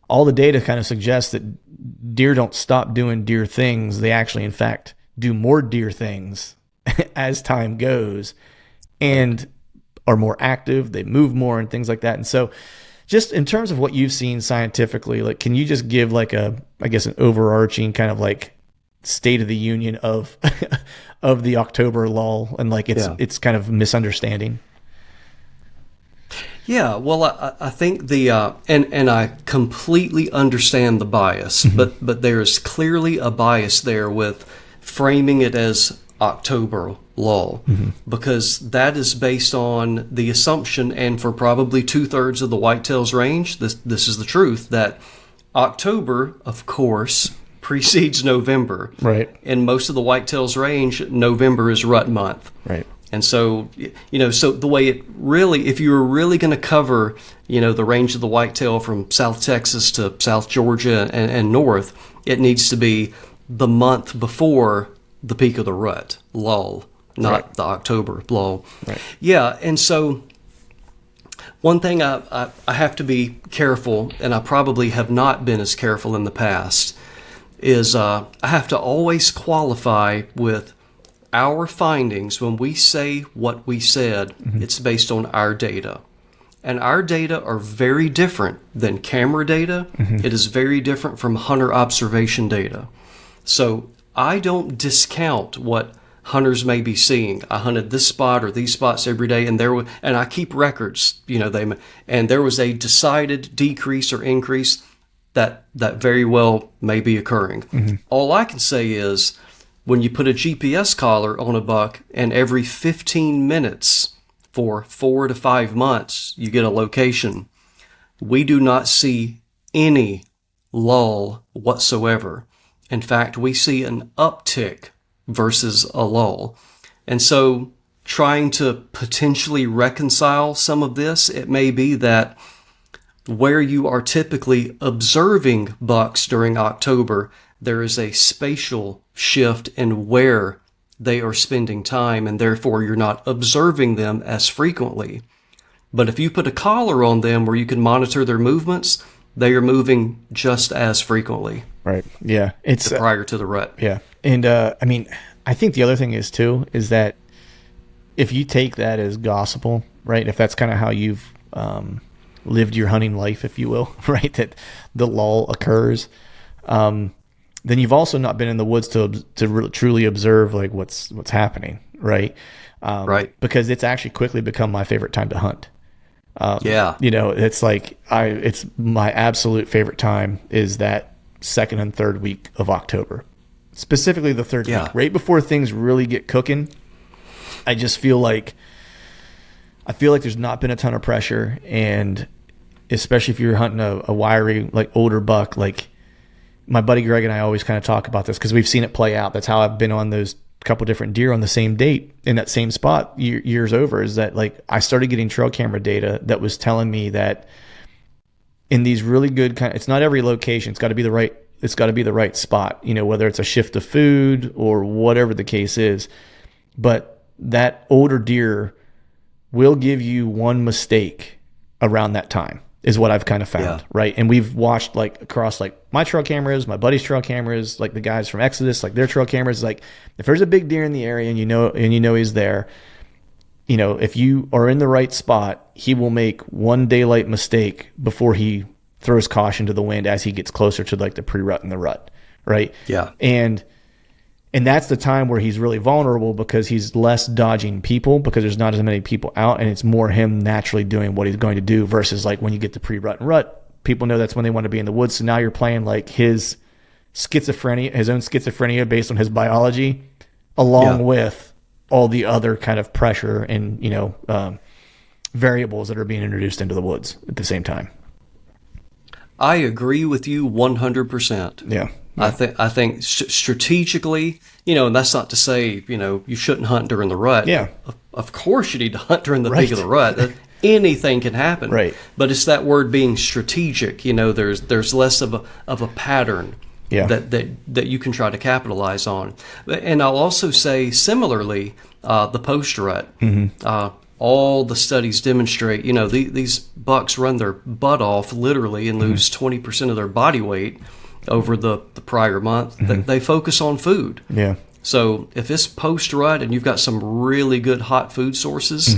all the data kind of suggests that deer don't stop doing deer things. They actually, in fact, do more deer things as time goes and are more active. They move more and things like that. And so just in terms of what you've seen scientifically, like, can you just give like an overarching kind of like state of the union of of the October lull and like it's kind of misunderstanding? Yeah, well, I think and I completely understand the bias, but there is clearly a bias there with framing it as October lull, because that is based on the assumption, and for probably 2/3 of the whitetails range, this is the truth, that October, of course, precedes November. Right. In most of the whitetails range, November is rut month. Right. And so, so the way it really, if you were really going to cover, the range of the whitetail from South Texas to South Georgia and north, it needs to be the month before the peak of the rut lull, not the October lull. Right. Yeah. And so one thing I have to be careful, and I probably have not been as careful in the past, is I have to always qualify with our findings. When we say what we said, it's based on our data. And our data are very different than camera data. It is very different from hunter observation data. So I don't discount what hunters may be seeing. I hunted this spot or these spots every day, and I keep records. And there was a decided decrease or increase that very well may be occurring. All I can say is, when you put a GPS collar on a buck and every 15 minutes for 4 to 5 months you get a location, we do not see any lull whatsoever. In fact, we see an uptick versus a lull. And so trying to potentially reconcile some of this, it may be that where you are typically observing bucks during October, there is a spatial shift in where they are spending time, and therefore you're not observing them as frequently. But if you put a collar on them where you can monitor their movements, they are moving just as frequently. Right. Yeah. It's prior to the rut. Yeah. And I think the other thing is too, is that if you take that as gospel, right? If that's kind of how you've lived your hunting life, if you will, right? That the lull occurs, then you've also not been in the woods to truly observe like what's happening, right? Right. Because it's actually quickly become my favorite time to hunt. It's like it's my absolute favorite time is that second and third week of October, specifically the third week, right before things really get cooking. I just feel like there's not been a ton of pressure, and especially if you're hunting a wiry, like older buck, like my buddy Greg and I always kind of talk about this because we've seen it play out. That's how I've been on those couple different deer on the same date in that same spot years over, is that like I started getting trail camera data that was telling me that in these really good it's not every location. It's got to be the right spot, whether it's a shift of food or whatever the case is. But that older deer will give you one mistake around that time, is what I've kind of found, right? And we've watched like across like my trail cameras, my buddy's trail cameras, like the guys from Exodus, like their trail cameras. Like if there's a big deer in the area and you know he's there, if you are in the right spot, he will make one daylight mistake before he throws caution to the wind as he gets closer to like the pre-rut and the rut, right? Yeah. And that's the time where he's really vulnerable because he's less dodging people because there's not as many people out, and it's more him naturally doing what he's going to do versus like when you get to pre-rut and rut, people know that's when they want to be in the woods. So now you're playing like his schizophrenia, his own schizophrenia based on his biology, along with all the other kind of pressure and, variables that are being introduced into the woods at the same time. I agree with you 100%. Yeah. I think strategically, and that's not to say, you shouldn't hunt during the rut. Yeah. Of course you need to hunt during the peak of the rut. Anything can happen. Right. But it's that word being strategic. There's less of a pattern that you can try to capitalize on. And I'll also say similarly, the post rut. All the studies demonstrate, these bucks run their butt off literally and lose 20% of their body weight over the prior month. They focus on food. Yeah. So if it's post rut and you've got some really good hot food sources,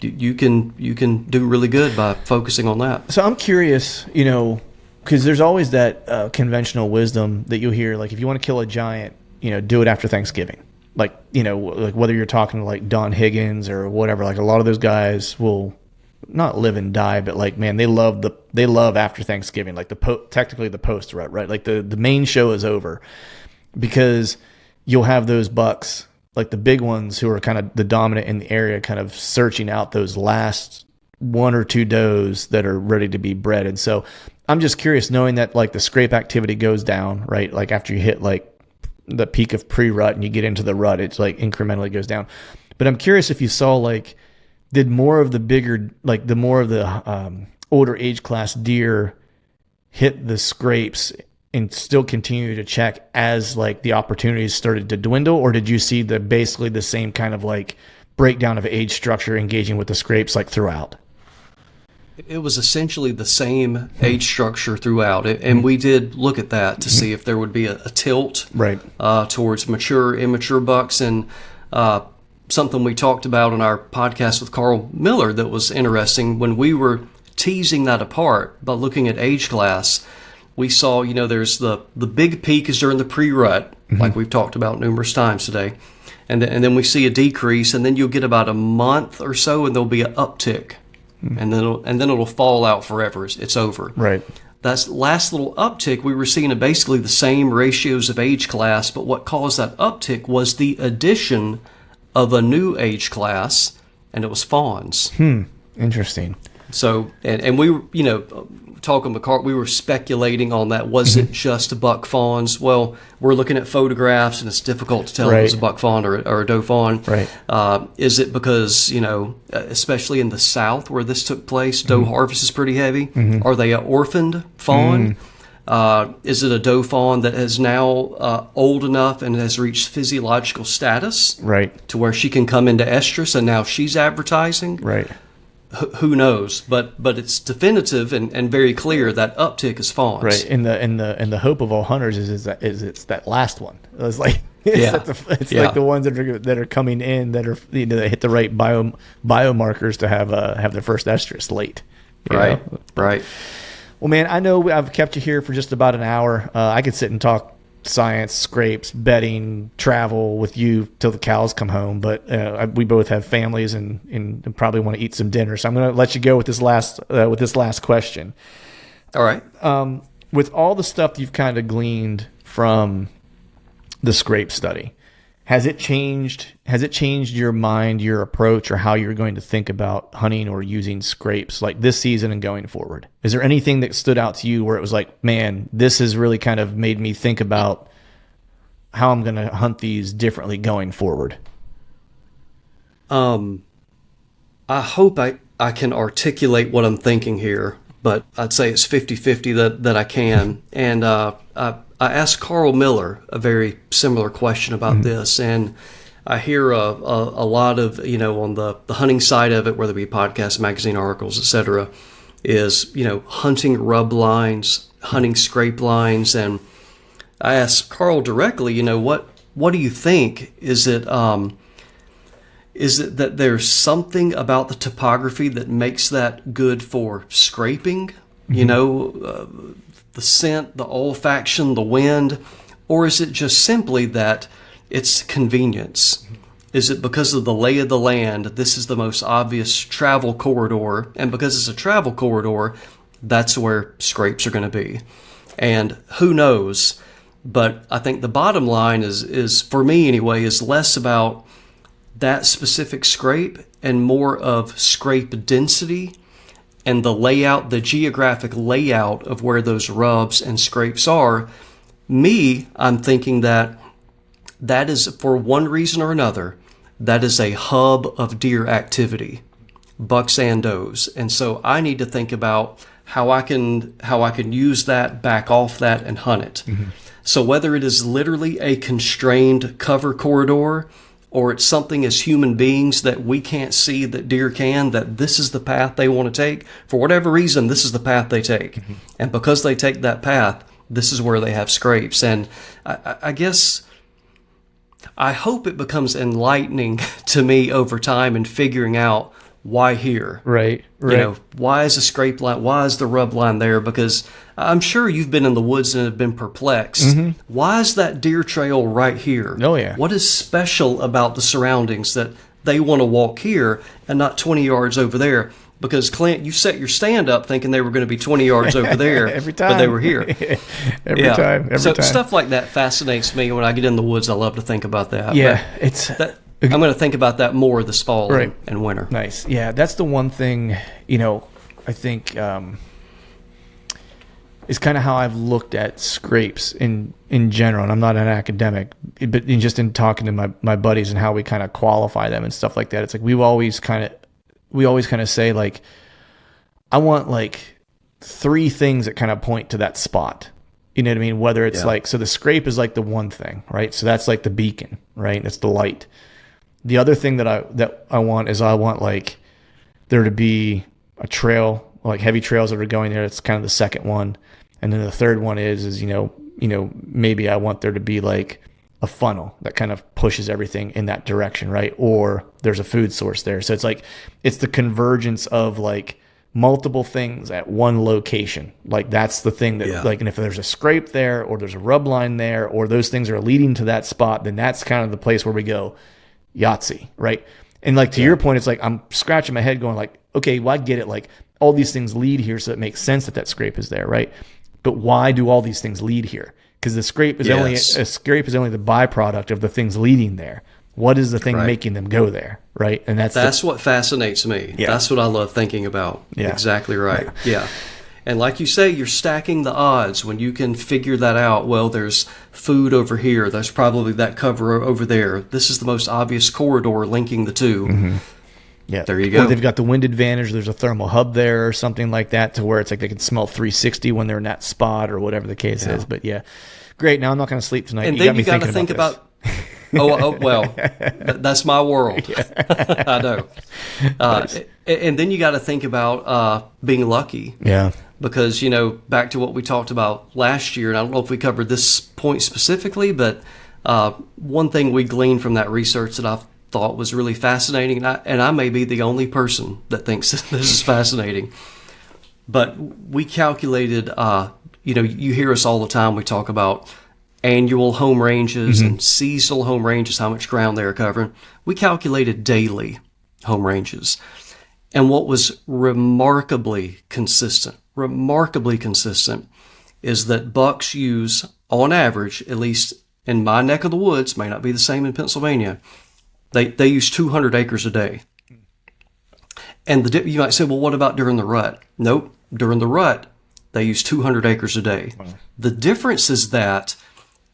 you can do really good by focusing on that. So I'm curious, because there's always that conventional wisdom that you'll hear, like if you want to kill a giant, do it after Thanksgiving. Like, like whether you're talking to like Don Higgins or whatever, like a lot of those guys will not live and die, but like, man, they love after Thanksgiving, like technically the post rut, right? Like the main show is over because you'll have those bucks, like the big ones who are kind of the dominant in the area, kind of searching out those last one or two does that are ready to be bred. And so I'm just curious, knowing that like the scrape activity goes down, right? Like after you hit like the peak of pre-rut and you get into the rut, it's like incrementally goes down. But I'm curious if you saw like, did more of the bigger, like the more of the older age class deer hit the scrapes and still continue to check as like the opportunities started to dwindle, or did you see basically the same kind of like breakdown of age structure engaging with the scrapes like throughout? It was essentially the same age structure throughout, and we did look at that to see if there would be a tilt towards mature, immature bucks, and something we talked about on our podcast with Carl Miller that was interesting when we were teasing that apart by looking at age class. We saw, there's the big peak is during the pre-rut, like we've talked about numerous times today, and then we see a decrease, and then you'll get about a month or so, and there'll be an uptick. And then it'll fall out forever. It's over. Right. That last little uptick, we were seeing basically the same ratios of age class, but what caused that uptick was the addition of a new age class, and it was fawns. Interesting. So, and we were, talking with Carl, we were speculating on that. Was it just buck fawns? Well, we're looking at photographs, and it's difficult to tell if it's a buck fawn or a doe fawn. Right. Is it because, especially in the South where this took place, doe harvest is pretty heavy? Are they an orphaned fawn? Is it a doe fawn that is now old enough and has reached physiological status? Right. To where she can come into estrus, and now she's advertising? Right. Who knows? But it's definitive and very clear that uptick is fawns. Right. And the hope of all hunters is it's that last one. It's like like the ones that are coming in that are that hit the right biomarkers to have their first estrus late. Right. Right. Well, man, I know I've kept you here for just about an hour. I could sit and talk science, scrapes, bedding, travel with you till the cows come home, but we both have families and probably want to eat some dinner. So I'm going to let you go with this last question. All right. With all the stuff you've kind of gleaned from the scrape study, has it changed your mind, your approach, or how you're going to think about hunting or using scrapes like this season and going forward? Is there anything that stood out to you where it was like, man, this has really kind of made me think about how I'm going to hunt these differently going forward? I hope I can articulate what I'm thinking here, but I'd say it's 50-50 that I can. And I asked Carl Miller a very similar question about this, and I hear a lot of, on the hunting side of it, whether it be podcasts, magazine articles, etc., is, hunting rub lines, hunting scrape lines. And I asked Carl directly, what do you think? Is it that there's something about the topography that makes that good for scraping? you know, the scent, the olfaction, the wind? Or is it just simply that it's convenience? Is it because of the lay of the land? This is the most obvious travel corridor. And because it's a travel corridor, that's where scrapes are going to be. And who knows? But I think the bottom line is for me anyway, is less about that specific scrape and more of scrape density and the layout, the geographic layout of where those rubs and scrapes are. I'm thinking that is, for one reason or another, that is a hub of deer activity, bucks and does. And so I need to think about how I can use that, back off that, and hunt it. Mm-hmm. So whether it is literally a constrained cover corridor, or it's something as human beings that we can't see that deer can, that this is the path they want to take, for whatever reason, this is the path they take. Mm-hmm. And because they take that path, this is where they have scrapes. And I guess I hope it becomes enlightening to me over time in figuring out why here. Right. You know, why is the scrape line, why is the rub line there? Because I'm sure you've been in the woods and have been perplexed. Mm-hmm. Why is that deer trail right here? Oh, yeah. What is special about the surroundings that they want to walk here and not 20 yards over there? Because, Clint, you set your stand up thinking they were going to be 20 yards over there, every time. But they were here. Every time. So stuff like that fascinates me. When I get in the woods, I love to think about that. Yeah, I'm going to think about that more this fall and winter. Nice. Yeah, that's the one thing, you know, I think is kind of how I've looked at scrapes in general. And I'm not an academic, but just in talking to my buddies and how we kind of qualify them and stuff like that. It's like we always kind of say, like, I want like 3 things that kind of point to that spot. You know what I mean? Whether it's like, so the scrape is like the one thing, right? So that's like the beacon, right? It's the light. The other thing that I want is I want like there to be a trail, like heavy trails that are going there. It's kind of the second one. And then the third one is, you know, maybe I want there to be like a funnel that kind of pushes everything in that direction, right? Or there's a food source there. So it's like, it's the convergence of like multiple things at one location. Like that's the thing that like, and if there's a scrape there or there's a rub line there, or those things are leading to that spot, then that's kind of the place where we go Yahtzee, right? And like, to your point, it's like, I'm scratching my head going like, okay, well, I get it. Like all these things lead here. So it makes sense that scrape is there, right? But why do all these things lead here? Because the scrape is only the byproduct of the things leading there. What is the thing making them go there, right? And that's what fascinates me. Yeah. That's what I love thinking about. Yeah. Exactly right. Yeah. And like you say, you're stacking the odds when you can figure that out. Well, there's food over here. There's probably that cover over there. This is the most obvious corridor linking the two. Mm-hmm. Yeah, there you go. Or they've got the wind advantage. There's a thermal hub there or something like that, to where it's like they can smell 360 when they're in that spot or whatever the case is. But yeah, great. Now I'm not going to sleep tonight. And then you got to think about. Well, that's my world. I know. Nice. And then you got to think about being lucky. Yeah. Because, you know, back to what we talked about last year, and I don't know if we covered this point specifically, but one thing we gleaned from that research that I thought was really fascinating, and I may be the only person that thinks this is fascinating, but we calculated, you know, you hear us all the time, we talk about annual home ranges and seasonal home ranges, how much ground they're covering. We calculated daily home ranges. And what was remarkably consistent is that bucks use, on average, at least in my neck of the woods, may not be the same in Pennsylvania, they use 200 acres a day. And you might say, well, what about during the rut? Nope. During the rut, they use 200 acres a day. Wow. The difference is that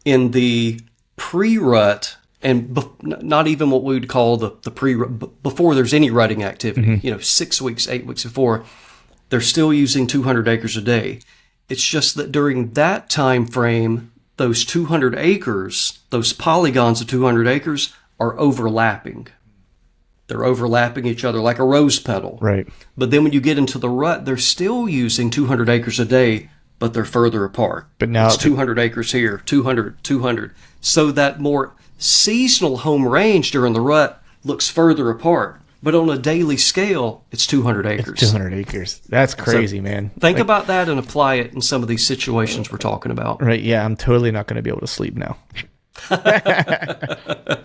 in the pre-rut, and not even what we would call the pre-rut, before there's any rutting activity, you know, 6 weeks, 8 weeks before, they're still using 200 acres a day. It's just that during that time frame, those 200 acres, those polygons of 200 acres are overlapping. They're overlapping each other like a rose petal. Right. But then when you get into the rut, they're still using 200 acres a day, but they're further apart. But now it's 200 acres here, 200. So that more seasonal home range during the rut looks further apart. But on a daily scale, it's 200 acres. It's 200 acres. That's crazy, man. Think about that and apply it in some of these situations we're talking about. Right. Yeah. I'm totally not going to be able to sleep now.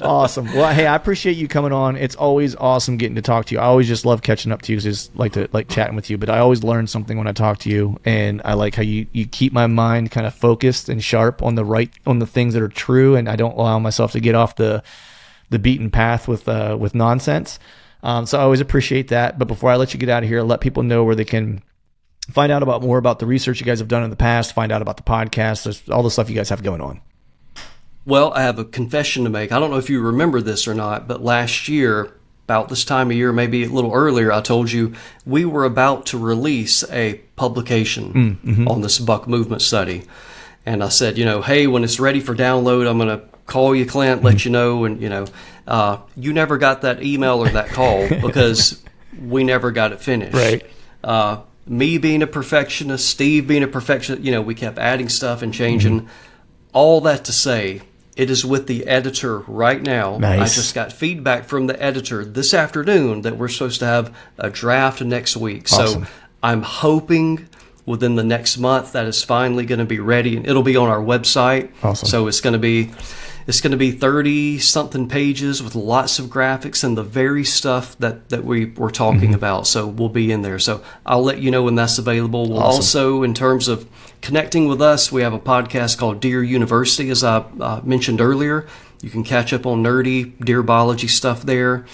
Awesome. Well, hey, I appreciate you coming on. It's always awesome getting to talk to you. I always just love catching up to you. Just like chatting with you, but I always learn something when I talk to you, and I like how you keep my mind kind of focused and sharp on the things that are true, and I don't allow myself to get off the beaten path with nonsense. So I always appreciate that. But before I let you get out of here, let people know where they can find out more about the research you guys have done in the past, find out about the podcast, there's all the stuff you guys have going on. Well, I have a confession to make. I don't know if you remember this or not, but last year, about this time of year, maybe a little earlier, I told you we were about to release a publication on this buck movement study. And I said, hey, when it's ready for download, I'm going to call you, Clint, let you know. And, you never got that email or that call because we never got it finished. Right. Me being a perfectionist, Steve being a perfectionist, we kept adding stuff and changing. All that to say, it is with the editor right now. Nice. I just got feedback from the editor this afternoon that we're supposed to have a draft next week. Awesome. So I'm hoping within the next month that is finally going to be ready, and it'll be on our website. Awesome. So it's going to be 30 something pages with lots of graphics and the very stuff that we were talking about. So we'll be in there. So I'll let you know when that's available. We'll also, in terms of connecting with us, we have a podcast called Deer University, as I mentioned earlier. You can catch up on nerdy deer biology stuff there.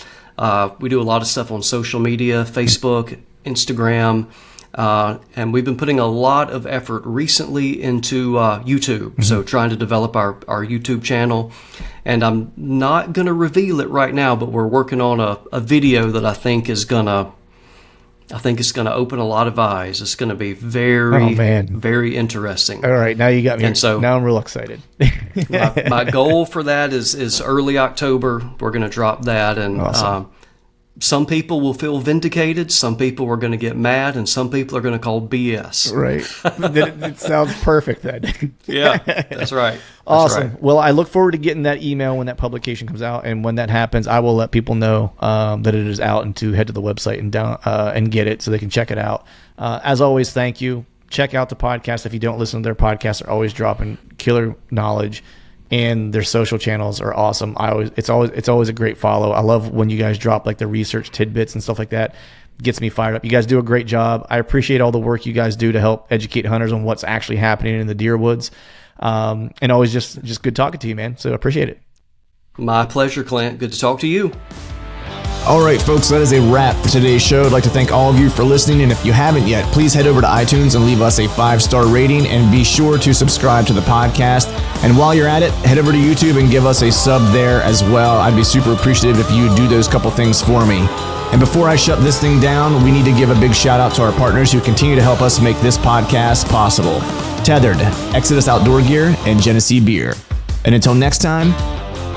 We do a lot of stuff on social media, Facebook, Instagram. And we've been putting a lot of effort recently into YouTube, so trying to develop our YouTube channel. And I'm not going to reveal it right now, but we're working on a video that I think is going to open a lot of eyes. It's going to be very interesting. All right, now you got me. And so now I'm real excited. my goal for that is early October. We're going to drop that, and awesome. Some people will feel vindicated, some people are going to get mad, and some people are going to call BS. Right. It sounds perfect then. Yeah, that's right. Awesome. Right. Well, I look forward to getting that email when that publication comes out, and when that happens, I will let people know that it is out and to head to the website and get it so they can check it out. As always, thank you. Check out the podcast. If you don't listen to their podcasts, they're always dropping killer knowledge. And their social channels are awesome. It's always a great follow. I love when you guys drop like the research tidbits and stuff like that. It gets me fired up. You guys do a great job. I appreciate all the work you guys do to help educate hunters on what's actually happening in the deer woods. And always just good talking to you, man. So I appreciate it. My pleasure, Clint. Good to talk to you. All right, folks, that is a wrap for today's show. I'd like to thank all of you for listening, and if you haven't yet, please head over to iTunes and leave us a 5-star rating, and be sure to subscribe to the podcast. And while you're at it, head over to YouTube and give us a sub there as well. I'd be super appreciative if you do those couple things for me. And before I shut this thing down, we need to give a big shout out to our partners who continue to help us make this podcast possible. Tethered, Exodus Outdoor Gear, and Genesee Beer. And until next time,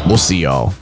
we'll see y'all.